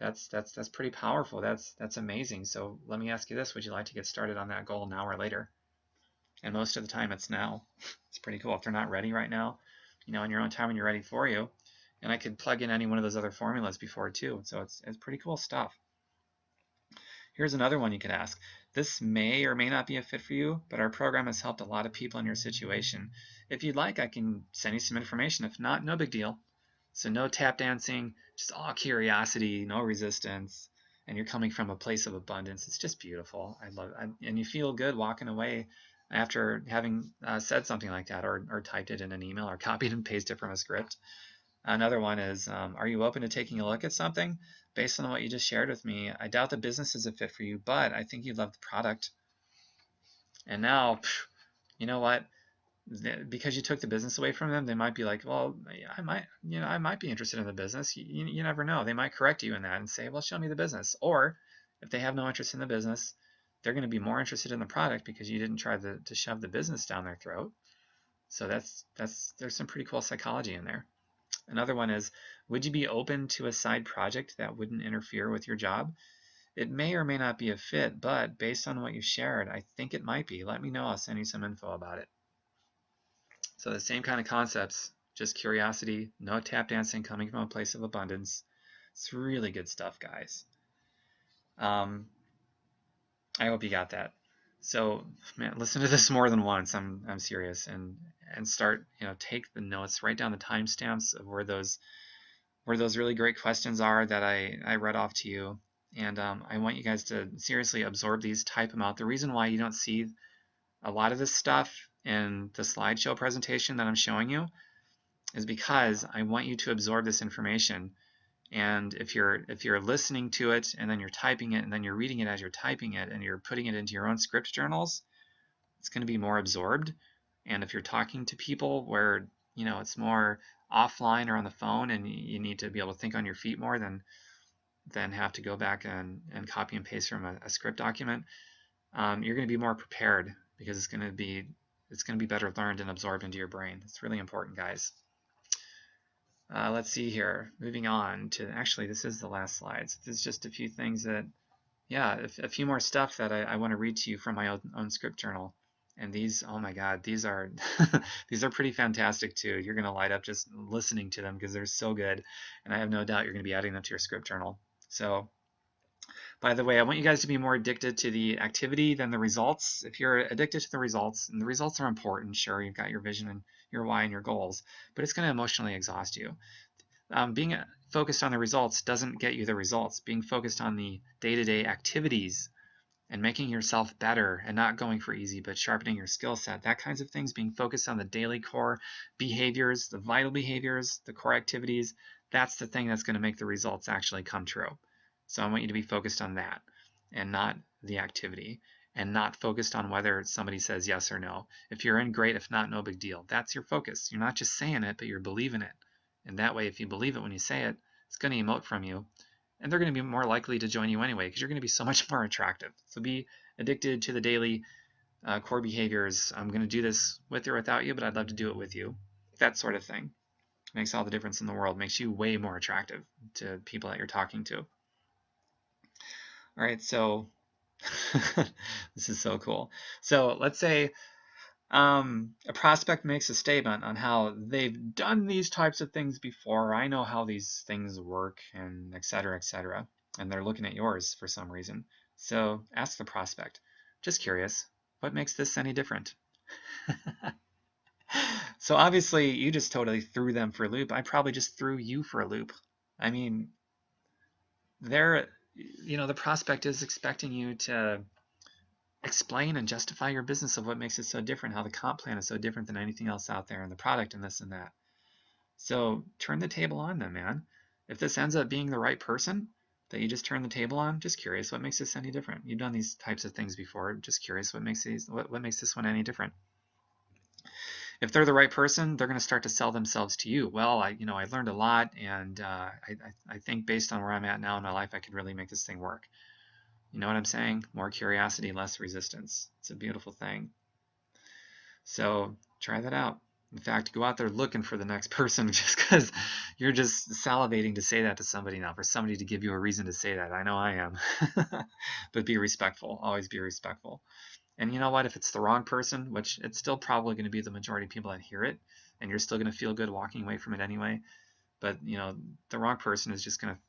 that's pretty powerful. That's amazing. So let me ask you this. Would you like to get started on that goal now or later? And most of the time it's now. It's pretty cool. If they're not ready right now, in your own time when you're ready for you. And I could plug in any one of those other formulas before too. So it's pretty cool stuff. Here's another one you could ask. This may or may not be a fit for you, but our program has helped a lot of people in your situation. If you'd like, I can send you some information. If not, no big deal. So no tap dancing, just all curiosity, no resistance, and you're coming from a place of abundance. It's just beautiful. I love it. And you feel good walking away after having said something like that, or typed it in an email, or copied and pasted from a script. Another one is, are you open to taking a look at something? Based on what you just shared with me, I doubt the business is a fit for you, but I think you love the product. And now, you know what? because you took the business away from them, they might be like, well, I might be interested in the business. You never know. They might correct you in that and say, well, show me the business. Or if they have no interest in the business, they're going to be more interested in the product because you didn't try to shove the business down their throat. So there's some pretty cool psychology in there. Another one is, would you be open to a side project that wouldn't interfere with your job? It may or may not be a fit, but based on what you shared, I think it might be. Let me know. I'll send you some info about it. So the same kind of concepts, just curiosity, no tap dancing, coming from a place of abundance. It's really good stuff, guys. I hope you got that. So, man, listen to this more than once. I'm serious, and start, take the notes, write down the timestamps of where those really great questions are that I read off to you. And I want you guys to seriously absorb these, type them out. The reason why you don't see a lot of this stuff in the slideshow presentation that I'm showing you is because I want you to absorb this information. And if you're listening to it and then you're typing it and then you're reading it as you're typing it and you're putting it into your own script journals, it's going to be more absorbed. And if you're talking to people where it's more offline or on the phone and you need to be able to think on your feet more than have to go back and copy and paste from a script document, you're going to be more prepared because it's going to be better learned and absorbed into your brain. It's really important, guys. Let's see here. Moving on to, actually, this is the last slide. So there's just a few things that, a few more stuff that I want to read to you from my own script journal. And these, oh my God, these are these are pretty fantastic too. You're going to light up just listening to them because they're so good. And I have no doubt you're going to be adding them to your script journal. So, by the way, I want you guys to be more addicted to the activity than the results. If you're addicted to the results, and the results are important, sure, you've got your vision and your why and your goals, but it's going to emotionally exhaust you. Being focused on the results doesn't get you the results. Being focused on the day-to-day activities and making yourself better and not going for easy, but sharpening your skill set, that kinds of things, being focused on the daily core behaviors, the vital behaviors, the core activities, that's the thing that's going to make the results actually come true. So I want you to be focused on that and not the activity, and not focused on whether somebody says yes or no. If you're in, great. If not, no big deal. That's your focus. You're not just saying it, but you're believing it. And that way, if you believe it when you say it, it's going to emote from you. And they're going to be more likely to join you anyway because you're going to be so much more attractive. So be addicted to the daily core behaviors. I'm going to do this with or without you, but I'd love to do it with you. That sort of thing makes all the difference in the world. Makes you way more attractive to people that you're talking to. All right, so this is so cool. So let's say a prospect makes a statement on how they've done these types of things before. I know how these things work, and et cetera, and they're looking at yours for some reason. So ask the prospect, just curious, what makes this any different? So obviously you just totally threw them for a loop. I probably just threw you for a loop. I mean, the prospect is expecting you to explain and justify your business of what makes it so different, how the comp plan is so different than anything else out there, and the product and this and that. So turn the table on them, man. If this ends up being the right person that you just turn the table on, just curious, what makes this any different? You've done these types of things before. Just curious, what makes this one any different? If they're the right person, they're going to start to sell themselves to you. Well, I learned a lot, and I think based on where I'm at now in my life, I could really make this thing work. You know what I'm saying? More curiosity, less resistance. It's a beautiful thing. So try that out. In fact, go out there looking for the next person just because you're just salivating to say that to somebody now, for somebody to give you a reason to say that. I know I am. But be respectful. Always be respectful. And you know what? If it's the wrong person, which it's still probably going to be the majority of people that hear it, and you're still going to feel good walking away from it anyway, but the wrong person is just going to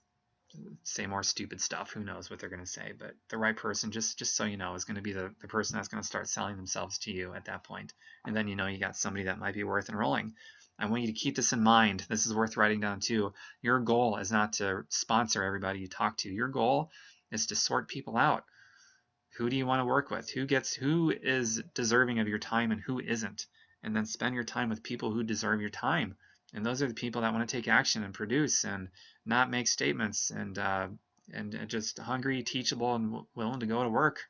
say more stupid stuff. Who knows what they're going to say? But the right person, just so you know, is going to be the person that's going to start selling themselves to you at that point. And then you got somebody that might be worth enrolling. I want you to keep this in mind. This is worth writing down too. Your goal is not to sponsor everybody you talk to. Your goal is to sort people out. Who do you want to work with? Who is deserving of your time and who isn't? And then spend your time with people who deserve your time. And those are the people that want to take action and produce and not make statements and just hungry, teachable, and willing to go to work.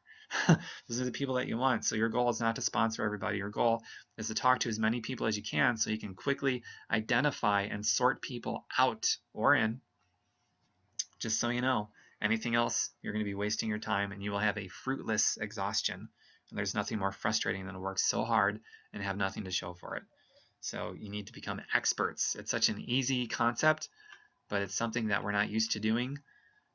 Those are the people that you want. So your goal is not to sponsor everybody. Your goal is to talk to as many people as you can so you can quickly identify and sort people out or in. Just so you know, anything else, you're going to be wasting your time and you will have a fruitless exhaustion. And there's nothing more frustrating than to work so hard and have nothing to show for it. So you need to become experts. It's such an easy concept, but it's something that we're not used to doing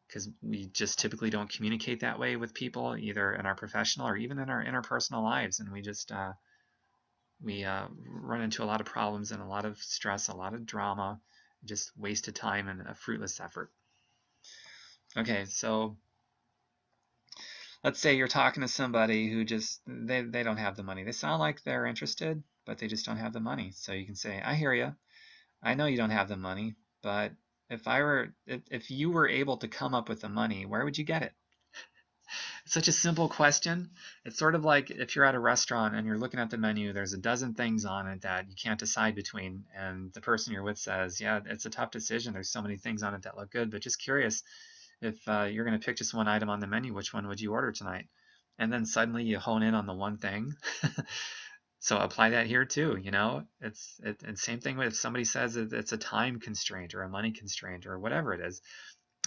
because we just typically don't communicate that way with people, either in our professional or even in our interpersonal lives. And we just run into a lot of problems and a lot of stress, a lot of drama, just wasted time and a fruitless effort. Okay, so let's say you're talking to somebody who just they don't have the money. They sound like they're interested, but they just don't have the money. So you can say, I hear you. I know you don't have the money, but if you were able to come up with the money, where would you get it? It's such a simple question. It's sort of like if you're at a restaurant and you're looking at the menu, there's a dozen things on it that you can't decide between, and the person you're with says, yeah, it's a tough decision. There's so many things on it that look good, but just curious, if you're going to pick just one item on the menu, which one would you order tonight? And then suddenly you hone in on the one thing. So apply that here too. It's same thing with if somebody says it's a time constraint or a money constraint or whatever it is.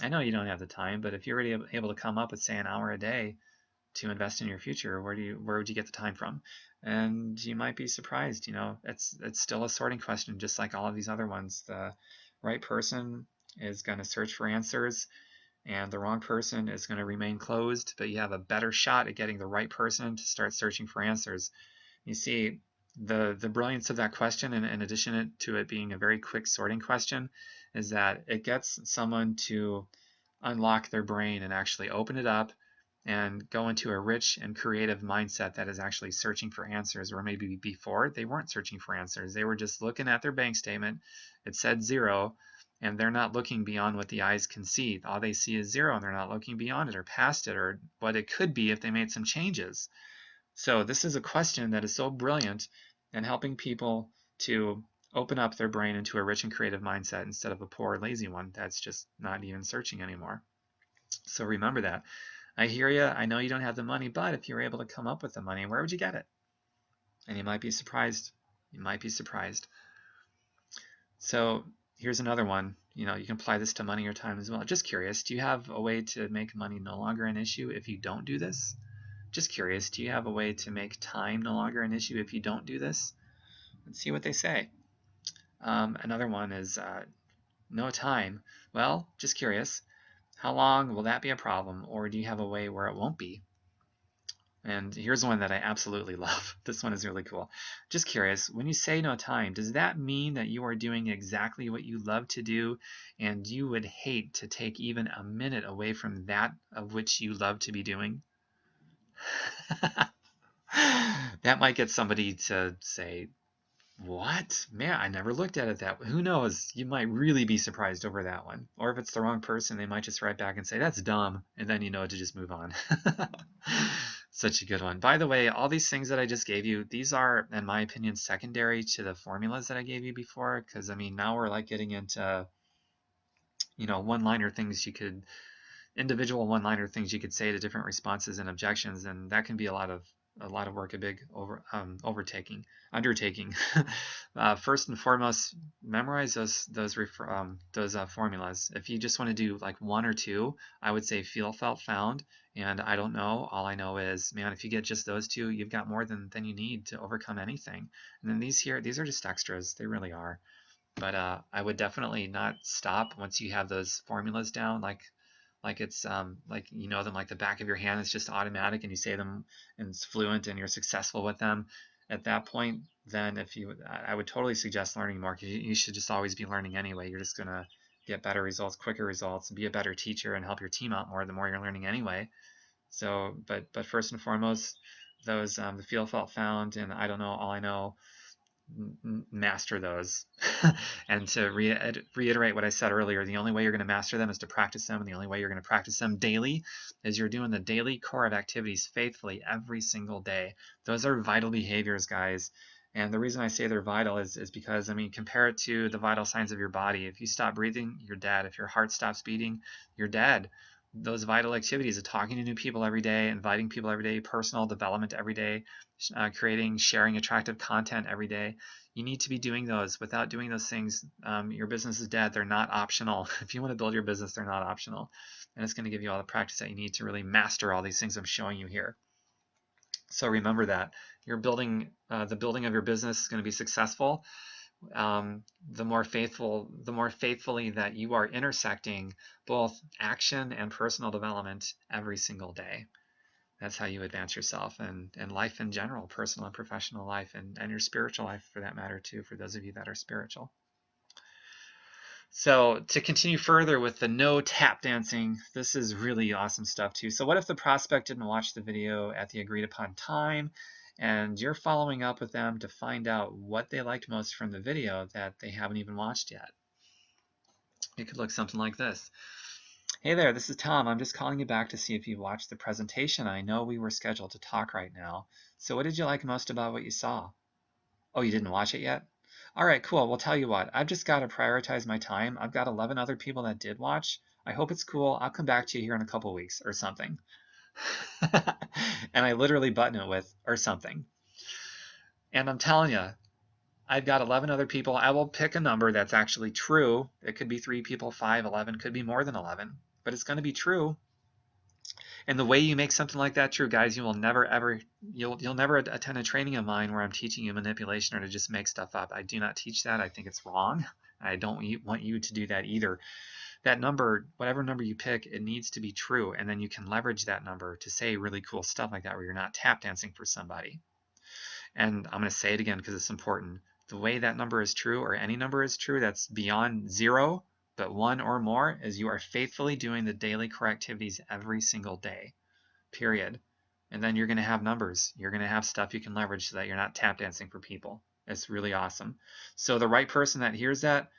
I know you don't have the time, but if you're already able to come up with, say, an hour a day to invest in your future, where would you get the time from? And you might be surprised. It's still a sorting question, just like all of these other ones. The right person is going to search for answers, and the wrong person is going to remain closed, but you have a better shot at getting the right person to start searching for answers. You see, the brilliance of that question, and in addition to it being a very quick sorting question, is that it gets someone to unlock their brain and actually open it up and go into a rich and creative mindset that is actually searching for answers, where maybe before they weren't searching for answers. They were just looking at their bank statement. It said zero, and they're not looking beyond what the eyes can see. All they see is zero, and they're not looking beyond it or past it or what it could be if they made some changes. So this is a question that is so brilliant in helping people to open up their brain into a rich and creative mindset instead of a poor, lazy one that's just not even searching anymore. So remember that. I hear you. I know you don't have the money, but if you were able to come up with the money, where would you get it? And you might be surprised. You might be surprised. So here's another one. You can apply this to money or time as well. Just curious, do you have a way to make money no longer an issue if you don't do this? Just curious, do you have a way to make time no longer an issue if you don't do this? Let's see what they say. Another one is no time. Well, just curious, how long will that be a problem, or do you have a way where it won't be? And here's one that I absolutely love. This one is really cool. Just curious, when you say no time, does that mean that you are doing exactly what you love to do and you would hate to take even a minute away from that of which you love to be doing? That might get somebody to say, what? Man, I never looked at it that way. Who knows? You might really be surprised over that one. Or if it's the wrong person, they might just write back and say, that's dumb. And then you know to just move on. Such a good one. By the way, all these things that I just gave you, these are, in my opinion, secondary to the formulas that I gave you before. Because, now we're like getting into, one-liner things individual one-liner things you could say to different responses and objections, and that can be a lot of work, a big undertaking. First and foremost, memorize those formulas. If you just want to do like one or two, I would say feel, felt, found, and I don't know. All I know is, man, if you get just those two, you've got more than you need to overcome anything. And then these are just extras. They really are. But I would definitely not stop once you have those formulas down, like it's like them like the back of your hand. It's just automatic and you say them and it's fluent and you're successful with them. At that point, then I would totally suggest learning more, because you should just always be learning anyway. You're just gonna get better results, quicker results, and be a better teacher and help your team out more the more you're learning anyway. So but first and foremost, those the feel, felt, found, and I don't know, all I know, master those. And to reiterate what I said earlier, the only way you're going to master them is to practice them, and the only way you're going to practice them daily is you're doing the daily core of activities faithfully every single day. Those are vital behaviors, guys. And the reason I say they're vital is because, compare it to the vital signs of your body. If you stop breathing, you're dead. If your heart stops beating, you're dead. those vital activities of talking to new people every day, inviting people every day, personal development every day, creating, sharing attractive content every day. You need to be doing those. Without doing those things, your business is dead. They're not optional. If you want to build your business, they're not optional. And it's going to give you all the practice that you need to really master all these things I'm showing you here. So remember that you're building, the building of your business is going to be successful. The more faithfully that you are intersecting both action and personal development every single day. That's how you advance yourself and life in general, personal and professional life, and your spiritual life for that matter too, for those of you that are spiritual. So to continue further with the no tap dancing, this is really awesome stuff too. So what if the prospect didn't watch the video at the agreed upon time, and you're following up with them to find out what they liked most from the video that they haven't even watched yet? It could look something like this. Hey there, this is Tom. I'm just calling you back to see if you watched the presentation. I know we were scheduled to talk right now. So what did you like most about what you saw? Oh, you didn't watch it yet? All right, cool. Well, tell you what, I've just got to prioritize my time. I've got 11 other people that did watch. I hope it's cool. I'll come back to you here in a couple weeks or something. And I literally button it with or something. And I'm telling you, I've got 11 other people. I will pick a number that's actually true. It could be 3 people, 5, 11, could be more than 11, but it's going to be true. And the way you make something like that true, guys, you will never ever, you'll never attend a training of mine where I'm teaching you manipulation or to just make stuff up. I do not teach that. I think it's wrong. I don't want you to do that either. That number, whatever number you pick, it needs to be true, and then you can leverage that number to say really cool stuff like that where you're not tap dancing for somebody. And I'm going to say it again because it's important. The way that number is true, or any number is true that's beyond 0 but 1 or more, is you are faithfully doing the daily core activities every single day, period. And then you're going to have numbers. You're going to have stuff you can leverage so that you're not tap dancing for people. It's really awesome. So the right person that hears that,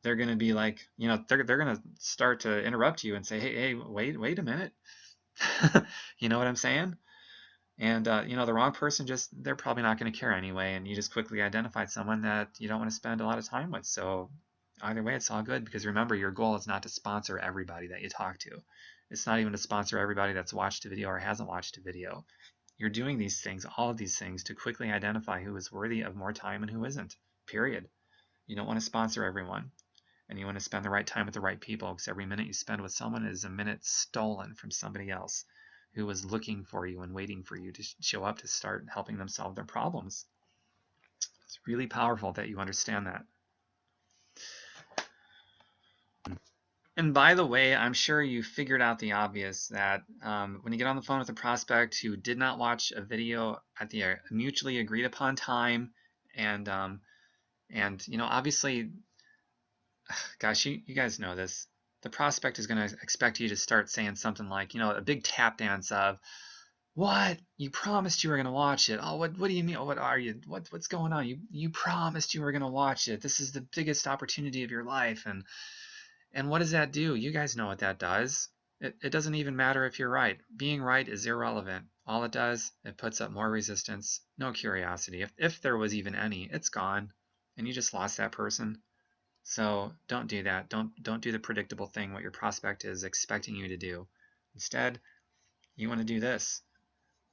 they're going to be like, you know, they're going to start to interrupt you and say, hey, wait a minute. You know what I'm saying? And you know, the wrong person, just they're probably not going to care anyway, and you just quickly identified someone that you don't want to spend a lot of time with. So either way, it's all good, because remember, your goal is not to sponsor everybody that you talk to. It's not even to sponsor everybody that's watched a video or hasn't watched a video. You're doing these things, all of these things, to quickly identify who is worthy of more time and who isn't, period. You don't want to sponsor everyone, and you want to spend the right time with the right people, because every minute you spend with someone is a minute stolen from somebody else who was looking for you and waiting for you to show up to start helping them solve their problems. It's really powerful that you understand that. And by the way, I'm sure you figured out the obvious, that when you get on the phone with a prospect who did not watch a video at the mutually agreed upon time, and you know, obviously, gosh, you guys know this, the prospect is going to expect you to start saying something like, you know, a big tap dance of, what? You promised you were going to watch it. Oh, what do you mean? Oh, what are you? What's going on? You promised you were going to watch it. This is the biggest opportunity of your life. And what does that do? You guys know what that does. It doesn't even matter if you're right. Being right is irrelevant. All it does, it puts up more resistance, no curiosity. If there was even any, it's gone, and you just lost that person. So don't do that. Don't do the predictable thing what your prospect is expecting you to do. Instead, you want to do this.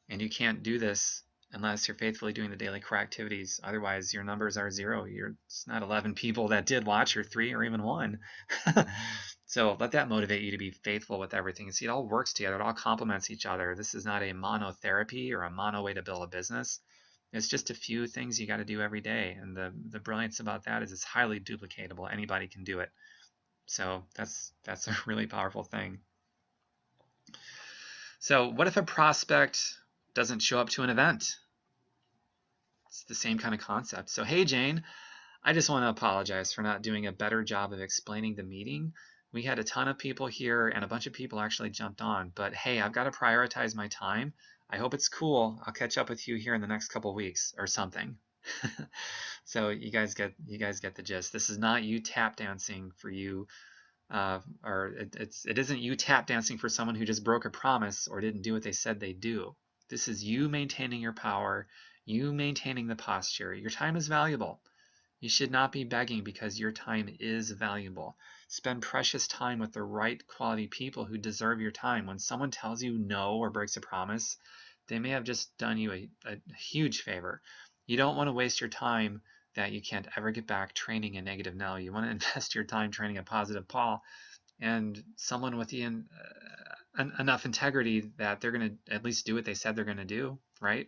And you can't do this unless you're faithfully doing the daily core activities. Otherwise, your numbers are 0. It's not 11 people that did watch, or 3, or even 1. So let that motivate you to be faithful with everything. See, it all works together. It all complements each other. This is not a monotherapy or a mono way to build a business. It's just a few things you got to do every day. And the brilliance about that is it's highly duplicatable. Anybody can do it. So that's a really powerful thing. So what if a prospect doesn't show up to an event? It's the same kind of concept. So, hey, Jane, I just want to apologize for not doing a better job of explaining the meeting. We had a ton of people here, and a bunch of people actually jumped on. But hey, I've got to prioritize my time. I hope it's cool. I'll catch up with you here in the next couple weeks or something. So you guys get the gist. This is not you tap dancing for you, or it isn't you tap dancing for someone who just broke a promise or didn't do what they said they'd do. This is you maintaining your power, you maintaining the posture. Your time is valuable. You should not be begging, because your time is valuable. Spend precious time with the right quality people who deserve your time. When someone tells you no or breaks a promise, they may have just done you a huge favor. You don't want to waste your time that you can't ever get back training a negative no. You want to invest your time training a positive Paul, and someone with enough integrity that they're going to at least do what they said they're going to do, right?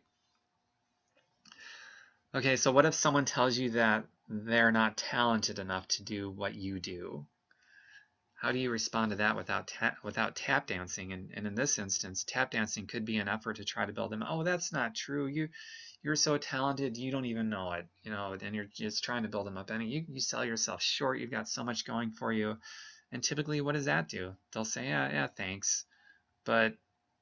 Okay, so what if someone tells you that they're not talented enough to do what you do? How do you respond to that without tap dancing? And in this instance, tap dancing could be an effort to try to build them. Oh, that's not true. You're so talented, you don't even know it, and you're just trying to build them up. And you sell yourself short. You've got so much going for you. And typically, what does that do? They'll say, yeah, thanks. But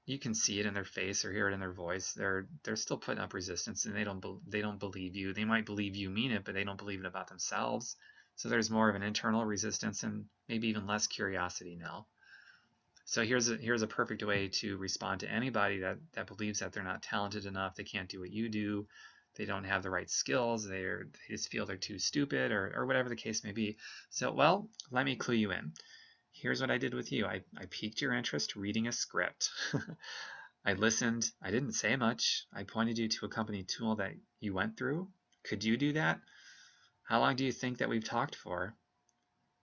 you can see it in their face or hear it in their voice. They're still putting up resistance, and they don't believe you. They might believe you mean it, but they don't believe it about themselves. So there's more of an internal resistance and maybe even less curiosity now. So here's a perfect way to respond to anybody that believes that they're not talented enough, they can't do what you do, they don't have the right skills, they just feel they're too stupid, or whatever the case may be. So, well, let me clue you in. Here's what I did with you. I piqued your interest reading a script. I listened. I didn't say much. I pointed you to a company tool that you went through. Could you do that? How long do you think that we've talked for?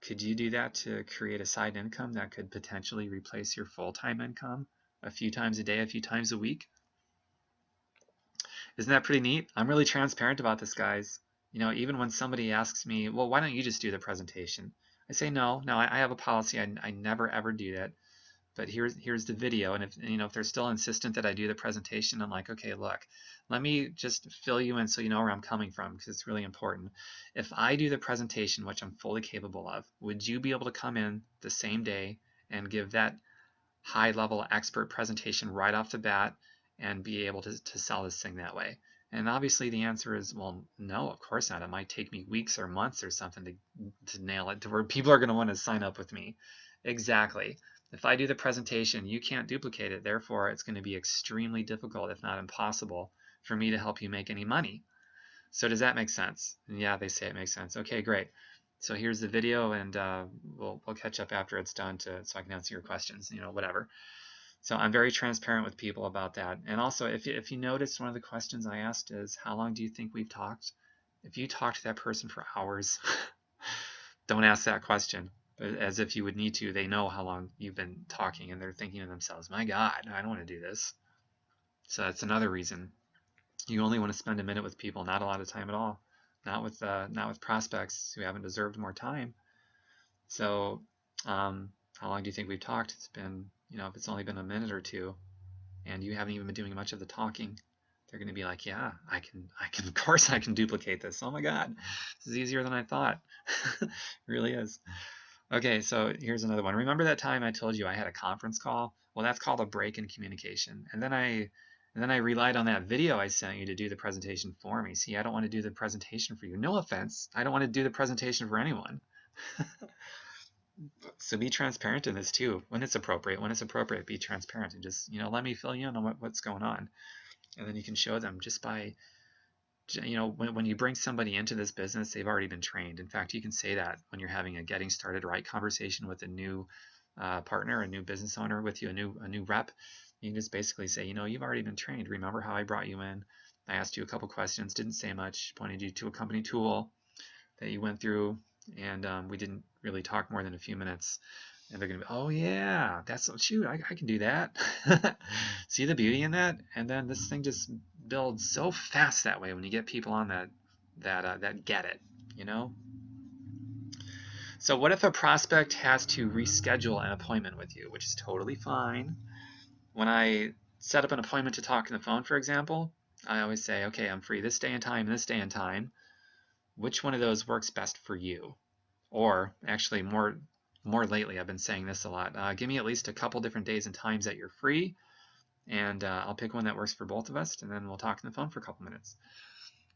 Could you do that to create a side income that could potentially replace your full-time income a few times a day, a few times a week? Isn't that pretty neat? I'm really transparent about this, guys. Even when somebody asks me, well, why don't you just do the presentation? I say, no, I have a policy. I never ever do that. But here's the video, and if they're still insistent that I do the presentation, I'm like, okay, look, let me just fill you in so you know where I'm coming from, because it's really important. If I do the presentation, which I'm fully capable of, would you be able to come in the same day and give that high-level expert presentation right off the bat and be able to sell this thing that way? And obviously the answer is, well, no, of course not. It might take me weeks or months or something to nail it to where people are going to want to sign up with me. Exactly. If I do the presentation, you can't duplicate it. Therefore, it's going to be extremely difficult, if not impossible, for me to help you make any money. So does that make sense? And yeah, they say it makes sense. Okay, great. So here's the video, and we'll catch up after it's done so I can answer your questions, whatever. So I'm very transparent with people about that. And also, if you notice, one of the questions I asked is, how long do you think we've talked? If you talk to that person for hours, don't ask that question. As if you would need to. They know how long you've been talking, and they're thinking to themselves, my God, I don't want to do this. So that's another reason. You only want to spend a minute with people, not a lot of time at all. Not with prospects who haven't deserved more time. So how long do you think we've talked? It's been, if it's only been a minute or two, and you haven't even been doing much of the talking, they're going to be like, yeah, I can, of course I can duplicate this. Oh my God, this is easier than I thought. It really is. Okay, so here's another one. Remember that time I told you I had a conference call? Well, that's called a break in communication. And then I relied on that video I sent you to do the presentation for me. See, I don't want to do the presentation for you. No offense. I don't want to do the presentation for anyone. So be transparent in this too. When it's appropriate, be transparent and just, let me fill you in on what's going on. And then you can show them just by, when you bring somebody into this business, they've already been trained. In fact, you can say that when you're having a getting started right conversation with a new partner, a new business owner with you, a new rep. You can just basically say, you've already been trained. Remember how I brought you in? I asked you a couple questions, didn't say much, pointed you to a company tool that you went through, and we didn't really talk more than a few minutes. And they're going to be, oh yeah, shoot, I can do that. See the beauty in that? And then this thing just builds so fast that way when you get people on that get it, So what if a prospect has to reschedule an appointment with you, which is totally fine. When I set up an appointment to talk on the phone, for example, I always say, okay, I'm free this day and time, this day and time. Which one of those works best for you? Or actually more lately, I've been saying this a lot. Give me at least a couple different days and times that you're free, and I'll pick one that works for both of us, and then we'll talk on the phone for a couple minutes.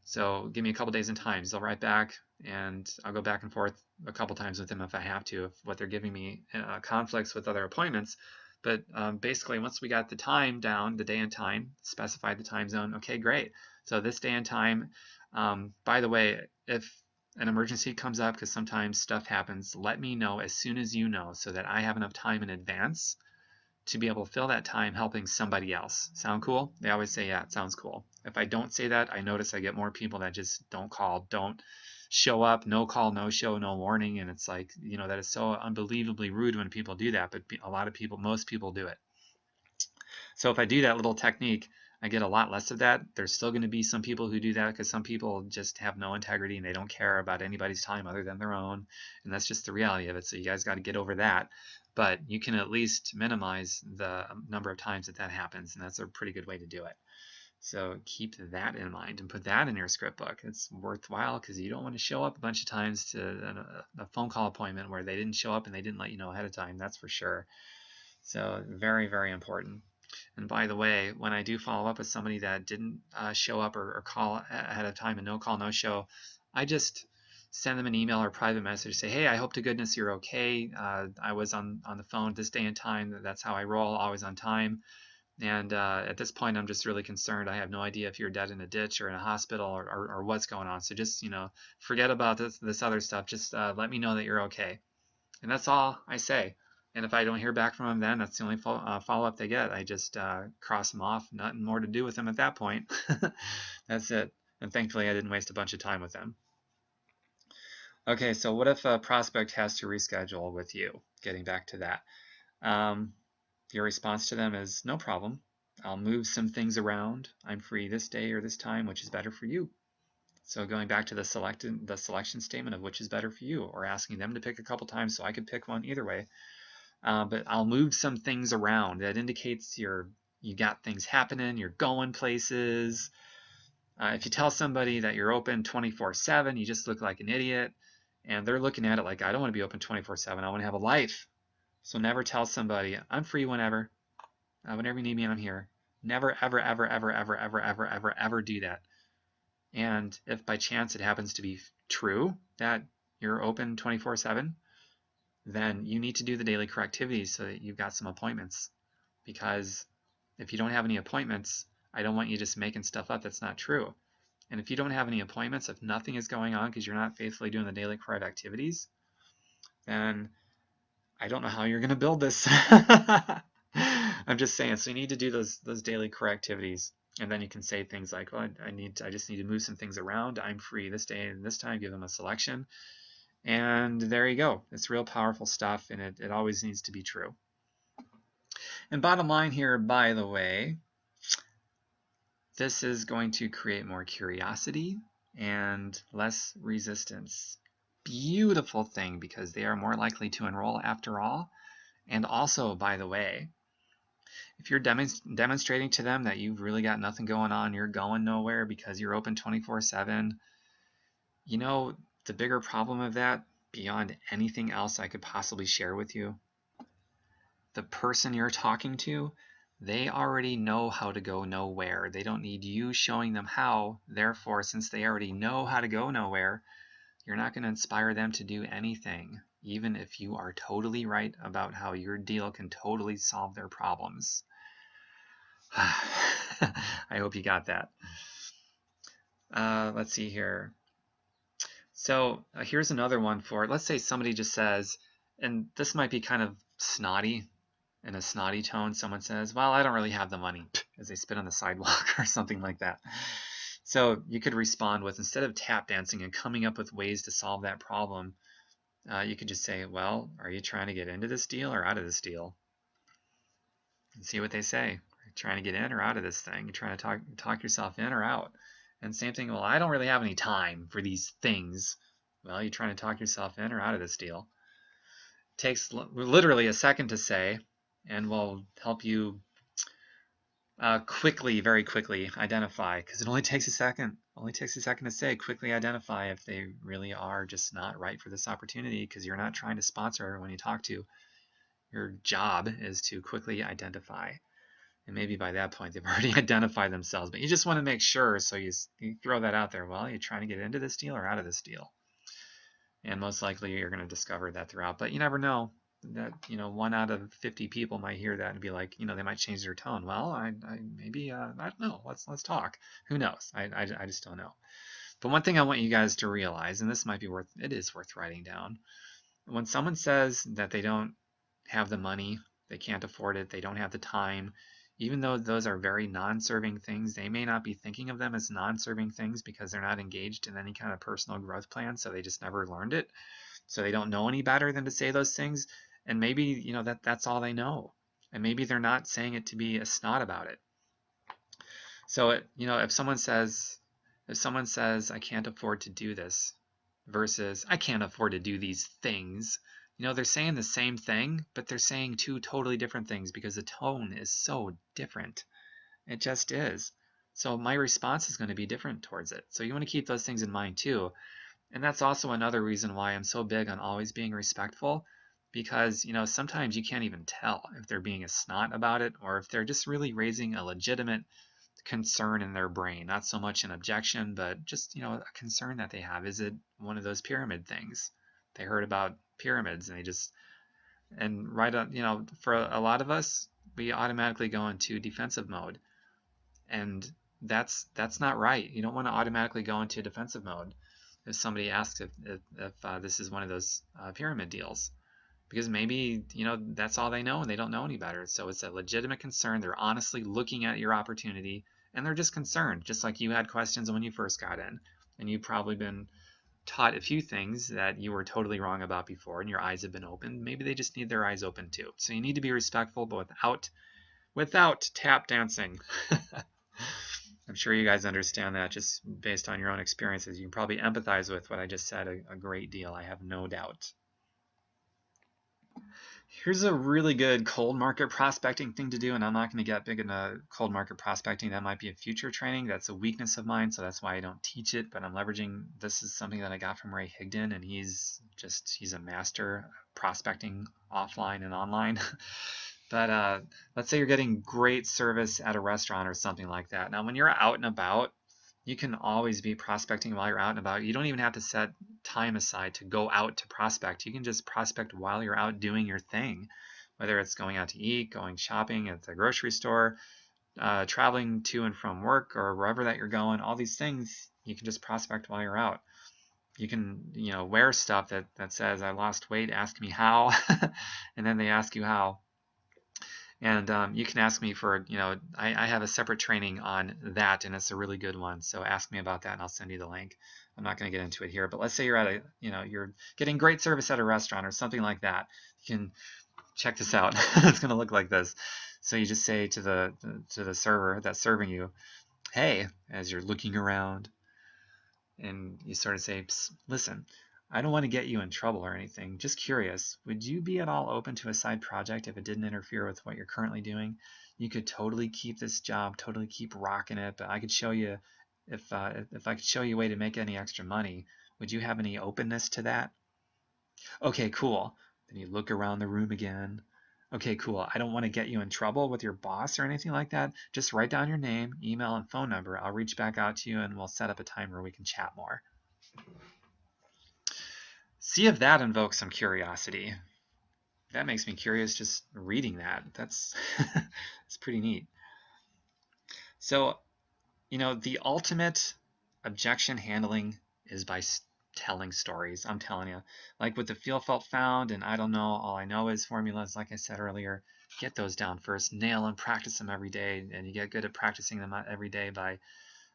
So give me a couple days and times. They'll write back, and I'll go back and forth a couple times with them if I have to, if what they're giving me conflicts with other appointments. But basically, once we got the time down, the day and time, specified the time zone, okay, great. So this day and time, by the way, if an emergency comes up, because sometimes stuff happens, let me know as soon as you know, so that I have enough time in advance to be able to fill that time helping somebody else. Sound cool? They always say, yeah, it sounds cool. If I don't say that, I notice I get more people that just don't call, don't show up, no call, no show, no warning. And it's like, that is so unbelievably rude when people do that. But a lot of people, most people do it. So if I do that little technique, I get a lot less of that. There's still going to be some people who do that, because some people just have no integrity and they don't care about anybody's time other than their own. And that's just the reality of it. So you guys got to get over that. But you can at least minimize the number of times that happens. And that's a pretty good way to do it. So keep that in mind and put that in your script book. It's worthwhile, because you don't want to show up a bunch of times to a phone call appointment where they didn't show up and they didn't let you know ahead of time. That's for sure. So very, very important. And by the way, when I do follow up with somebody that didn't show up or call ahead of time and no call, no show, I just send them an email or private message, say, hey, I hope to goodness you're okay. I was on the phone this day and time. That's how I roll, always on time. And at this point, I'm just really concerned. I have no idea if you're dead in a ditch or in a hospital or what's going on. So just, forget about this other stuff. Just let me know that you're okay. And that's all I say. And if I don't hear back from them, then that's the only follow-up they get. I just cross them off. Nothing more to do with them at that point. That's it. And thankfully, I didn't waste a bunch of time with them. Okay, so what if a prospect has to reschedule with you? Getting back to that. Your response to them is, no problem. I'll move some things around. I'm free this day or this time, which is better for you. So going back to the selection statement of which is better for you, or asking them to pick a couple times so I could pick one, either way. But I'll move some things around. That indicates you got things happening, you're going places. If you tell somebody that you're open 24/7, you just look like an idiot. And they're looking at it like, I don't want to be open 24/7. I want to have a life. So never tell somebody, I'm free whenever. Whenever you need me, I'm here. Never, ever, ever, ever, ever, ever, ever, ever, ever do that. And if by chance it happens to be true that you're open 24/7, then you need to do the daily correctivities so that you've got some appointments. Because if you don't have any appointments, I don't want you just making stuff up that's not true. And if you don't have any appointments, if nothing is going on because you're not faithfully doing the daily correct activities, then I don't know how you're going to build this. I'm just saying. So you need to do those daily core activities, and then you can say things like, "Well, I just need to move some things around. I'm free this day and this time." Give them a selection, and there you go. It's real powerful stuff, and it always needs to be true. And bottom line here, by the way, this is going to create more curiosity and less resistance. Beautiful thing, because they are more likely to enroll after all. And also, by the way, if you're demonstrating to them that you've really got nothing going on, you're going nowhere because you're open 24/7, the bigger problem of that, beyond anything else I could possibly share with you, the person you're talking to, they already know how to go nowhere. They don't need you showing them how. Therefore, since they already know how to go nowhere, you're not going to inspire them to do anything, even if you are totally right about how your deal can totally solve their problems. I hope you got that. Let's see here. So here's another one for, let's say somebody just says, and this might be kind of snotty, in a snotty tone, someone says, well, I don't really have the money, as they spit on the sidewalk or something like that. So you could respond with, instead of tap dancing and coming up with ways to solve that problem, you could just say, well, are you trying to get into this deal or out of this deal? And see what they say. Are you trying to get in or out of this thing? You're trying to talk yourself in or out. And same thing, well, I don't really have any time for these things. Well, you're trying to talk yourself in or out of this deal. It takes literally a second to say, and will help you very quickly identify, because it only takes a second. Only takes a second to say, quickly identify if they really are just not right for this opportunity, because you're not trying to sponsor everyone you talk to. Your job is to quickly identify. And maybe by that point, they've already identified themselves. But you just want to make sure, so you throw that out there. Well, you're trying to get into this deal or out of this deal? And most likely you're going to discover that throughout. But you never know. That 1 out of 50 people might hear that and be like, they might change their tone. Well, I don't know. Let's talk. Who knows? I just don't know. But one thing I want you guys to realize, and this might be it is worth writing down, when someone says that they don't have the money, they can't afford it, they don't have the time, even though those are very non-serving things, they may not be thinking of them as non-serving things because they're not engaged in any kind of personal growth plan, so they just never learned it. So they don't know any better than to say those things, and maybe, that's all they know. And maybe they're not saying it to be a snot about it. So if someone says I can't afford to do this versus I can't afford to do these things, they're saying the same thing, but they're saying two totally different things because the tone is so different. It just is. So my response is going to be different towards it. So you want to keep those things in mind too. And that's also another reason why I'm so big on always being respectful, because sometimes you can't even tell if they're being a snot about it or if they're just really raising a legitimate concern in their brain, not so much an objection, but just a concern that they have. Is it one of those pyramid things? They heard about pyramids and they just, and right on, for a lot of us, we automatically go into defensive mode, and that's not right. You don't want to automatically go into defensive mode if somebody asks if this is one of those pyramid deals, because maybe that's all they know and they don't know any better. So it's a legitimate concern. They're honestly looking at your opportunity and they're just concerned, just like you had questions when you first got in, and you've probably been taught a few things that you were totally wrong about before and your eyes have been opened. Maybe they just need their eyes open too. So you need to be respectful, but without tap dancing. I'm sure you guys understand that just based on your own experiences. You can probably empathize with what I just said a great deal, I have no doubt. Here's a really good cold market prospecting thing to do, and I'm not going to get big into cold market prospecting. That might be a future training. That's a weakness of mine, so that's why I don't teach it, but I'm leveraging, this is something that I got from Ray Higdon, and he's a master prospecting offline and online. But let's say you're getting great service at a restaurant or something like that. Now, when you're out and about, you can always be prospecting while you're out and about. You don't even have to set time aside to go out to prospect. You can just prospect while you're out doing your thing, whether it's going out to eat, going shopping at the grocery store, traveling to and from work or wherever that you're going. All these things you can just prospect while you're out. You can wear stuff that says I lost weight, ask me how, and then they ask you how. And you can ask me for, I have a separate training on that, and it's a really good one. So ask me about that, and I'll send you the link. I'm not going to get into it here, but let's say you're at you're getting great service at a restaurant or something like that. You can check this out. It's going to look like this. So you just say to the server that's serving you, hey, as you're looking around, and you sort of say, listen, I don't want to get you in trouble or anything. Just curious, would you be at all open to a side project if it didn't interfere with what you're currently doing? You could totally keep this job, totally keep rocking it, but I could show you, if I could show you a way to make any extra money, would you have any openness to that? Okay, cool. Then you look around the room again. Okay, cool. I don't want to get you in trouble with your boss or anything like that. Just write down your name, email, and phone number. I'll reach back out to you and we'll set up a time where we can chat more. See if that invokes some curiosity. That makes me curious just reading that. That's it's pretty neat. So, the ultimate objection handling is by telling stories. I'm telling you, like with the feel, felt, found, and I don't know, all I know is formulas, like I said earlier. Get those down first, nail them, practice them every day, and you get good at practicing them every day by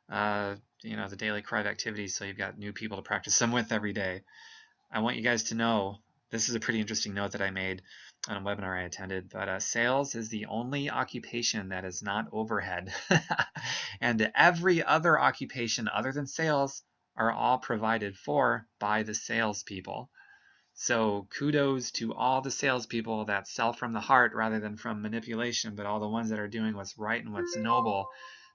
the daily Crive activities, so you've got new people to practice them with every day. I want you guys to know, this is a pretty interesting note that I made on a webinar I attended, but sales is the only occupation that is not overhead. And every other occupation other than sales are all provided for by the salespeople. So kudos to all the salespeople that sell from the heart rather than from manipulation, but all the ones that are doing what's right and what's noble.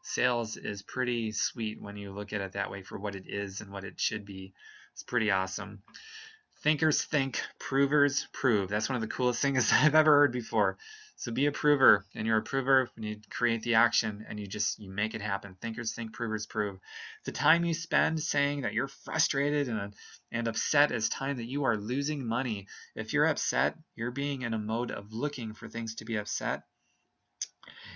Sales is pretty sweet when you look at it that way for what it is and what it should be. It's pretty awesome. Thinkers think, provers prove. That's one of the coolest things I've ever heard before. So be a prover, and you're a prover when you create the action and you make it happen. Thinkers think, provers prove. The time you spend saying that you're frustrated and upset is time that you are losing money. If you're upset, you're being in a mode of looking for things to be upset.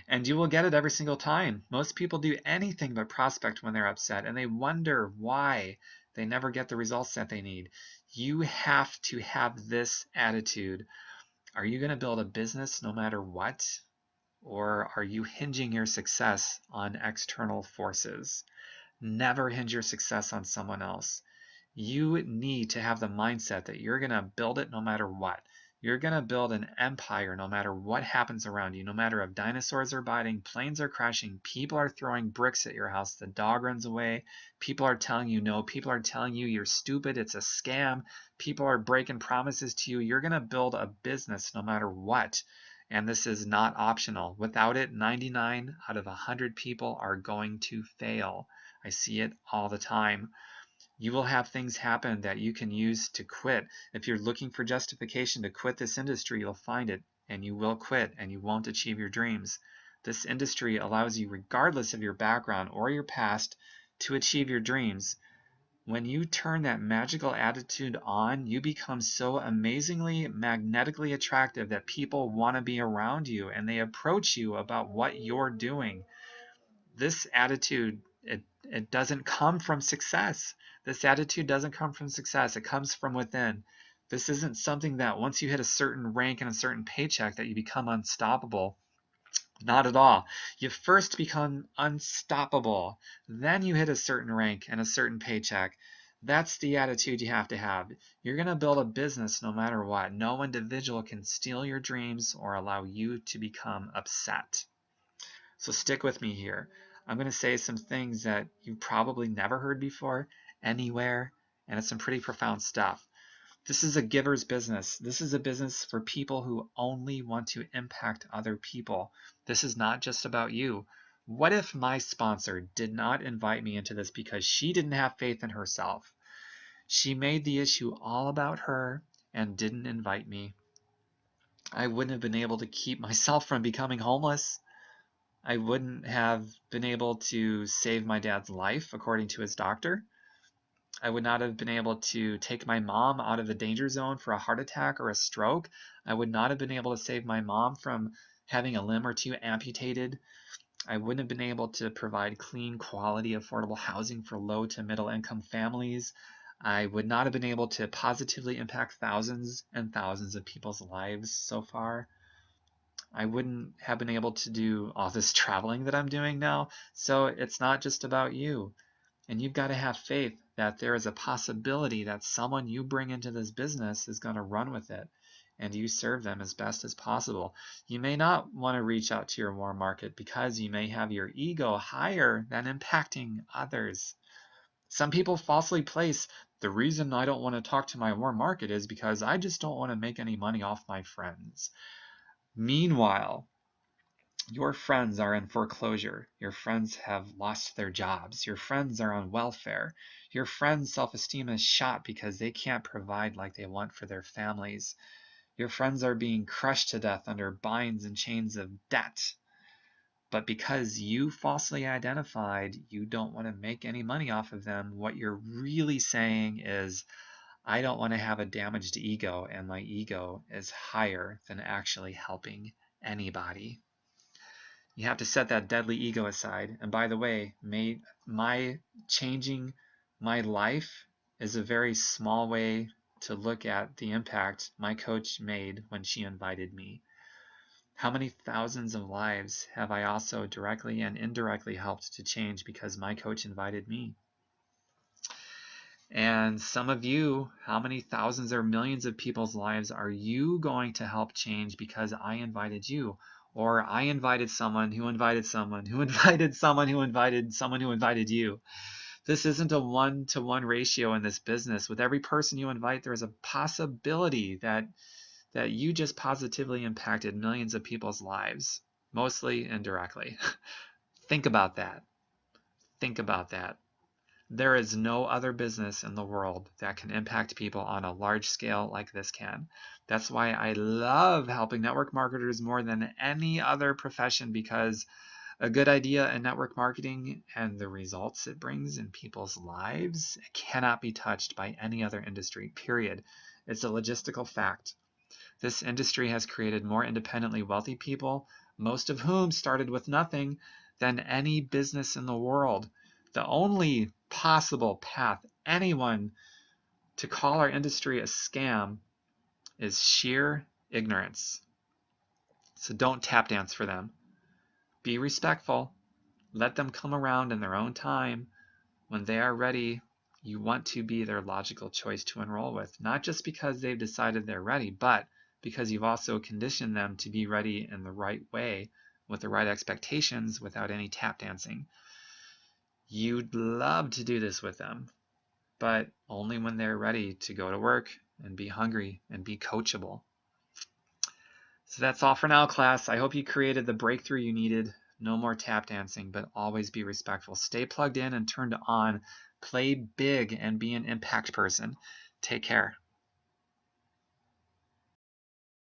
And you will get it every single time. Most people do anything but prospect when they're upset, and they wonder why they never get the results that they need. You have to have this attitude. Are you going to build a business no matter what? Or are you hinging your success on external forces? Never hinge your success on someone else. You need to have the mindset that you're going to build it no matter what. You're going to build an empire no matter what happens around you, no matter if dinosaurs are biting, planes are crashing, people are throwing bricks at your house, the dog runs away, people are telling you no, people are telling you you're stupid, it's a scam, people are breaking promises to you. You're going to build a business no matter what. And this is not optional. Without it, 99 out of 100 people are going to fail. I see it all the time. You will have things happen that you can use to quit. If you're looking for justification to quit this industry, you'll find it, and you will quit, and you won't achieve your dreams. This industry allows you, regardless of your background or your past, to achieve your dreams. When you turn that magical attitude on, you become so amazingly magnetically attractive that people want to be around you, and they approach you about what you're doing. This attitude, it doesn't come from success. This attitude doesn't come from success. It comes from within. This isn't something that once you hit a certain rank and a certain paycheck that you become unstoppable. Not at all. You first become unstoppable. Then you hit a certain rank and a certain paycheck. That's the attitude you have to have. You're going to build a business no matter what. No individual can steal your dreams or allow you to become upset. So stick with me here. I'm going to say some things that you've probably never heard before, anywhere, and it's some pretty profound stuff. This is a giver's business. This is a business for people who only want to impact other people. This is not just about you. What if my sponsor did not invite me into this because she didn't have faith in herself? She made the issue all about her and didn't invite me. I wouldn't have been able to keep myself from becoming homeless. I wouldn't have been able to save my dad's life according to his doctor. I would not have been able to take my mom out of the danger zone for a heart attack or a stroke. I would not have been able to save my mom from having a limb or two amputated. I wouldn't have been able to provide clean, quality, affordable housing for low to middle income families. I would not have been able to positively impact thousands and thousands of people's lives so far. I wouldn't have been able to do all this traveling that I'm doing now. So it's not just about you. And you've got to have faith that there is a possibility that someone you bring into this business is going to run with it and you serve them as best as possible. You may not want to reach out to your warm market because you may have your ego higher than impacting others. Some people falsely place the reason I don't want to talk to my warm market is because I just don't want to make any money off my friends. Meanwhile, your friends are in foreclosure. Your friends have lost their jobs. Your friends are on welfare. Your friends' self-esteem is shot because they can't provide like they want for their families. Your friends are being crushed to death under binds and chains of debt. But because you falsely identified you don't want to make any money off of them, what you're really saying is, I don't want to have a damaged ego, and my ego is higher than actually helping anybody. You have to set that deadly ego aside. And by the way, my changing my life is a very small way to look at the impact my coach made when she invited me. How many thousands of lives have I also directly and indirectly helped to change because my coach invited me? And some of you, how many thousands or millions of people's lives are you going to help change because I invited you? Or I invited someone who invited someone who invited someone who invited someone who invited you. This isn't a one-to-one ratio in this business. With every person you invite, there is a possibility that you just positively impacted millions of people's lives, mostly indirectly. Think about that. Think about that. There is no other business in the world that can impact people on a large scale like this can. That's why I love helping network marketers more than any other profession, because a good idea in network marketing and the results it brings in people's lives cannot be touched by any other industry, period. It's a logistical fact. This industry has created more independently wealthy people, most of whom started with nothing, than any business in the world. The only possible path anyone to call our industry a scam is sheer ignorance. So don't tap dance for them. Be respectful. Let them come around in their own time. When they are ready, you want to be their logical choice to enroll with, not just because they've decided they're ready, but because you've also conditioned them to be ready in the right way, with the right expectations, without any tap dancing. You'd love to do this with them, but only when they're ready to go to work and be hungry and be coachable. So that's all for now, class. I hope you created the breakthrough you needed. No more tap dancing, but always be respectful. Stay plugged in and turned on. Play big and be an impact person. Take care.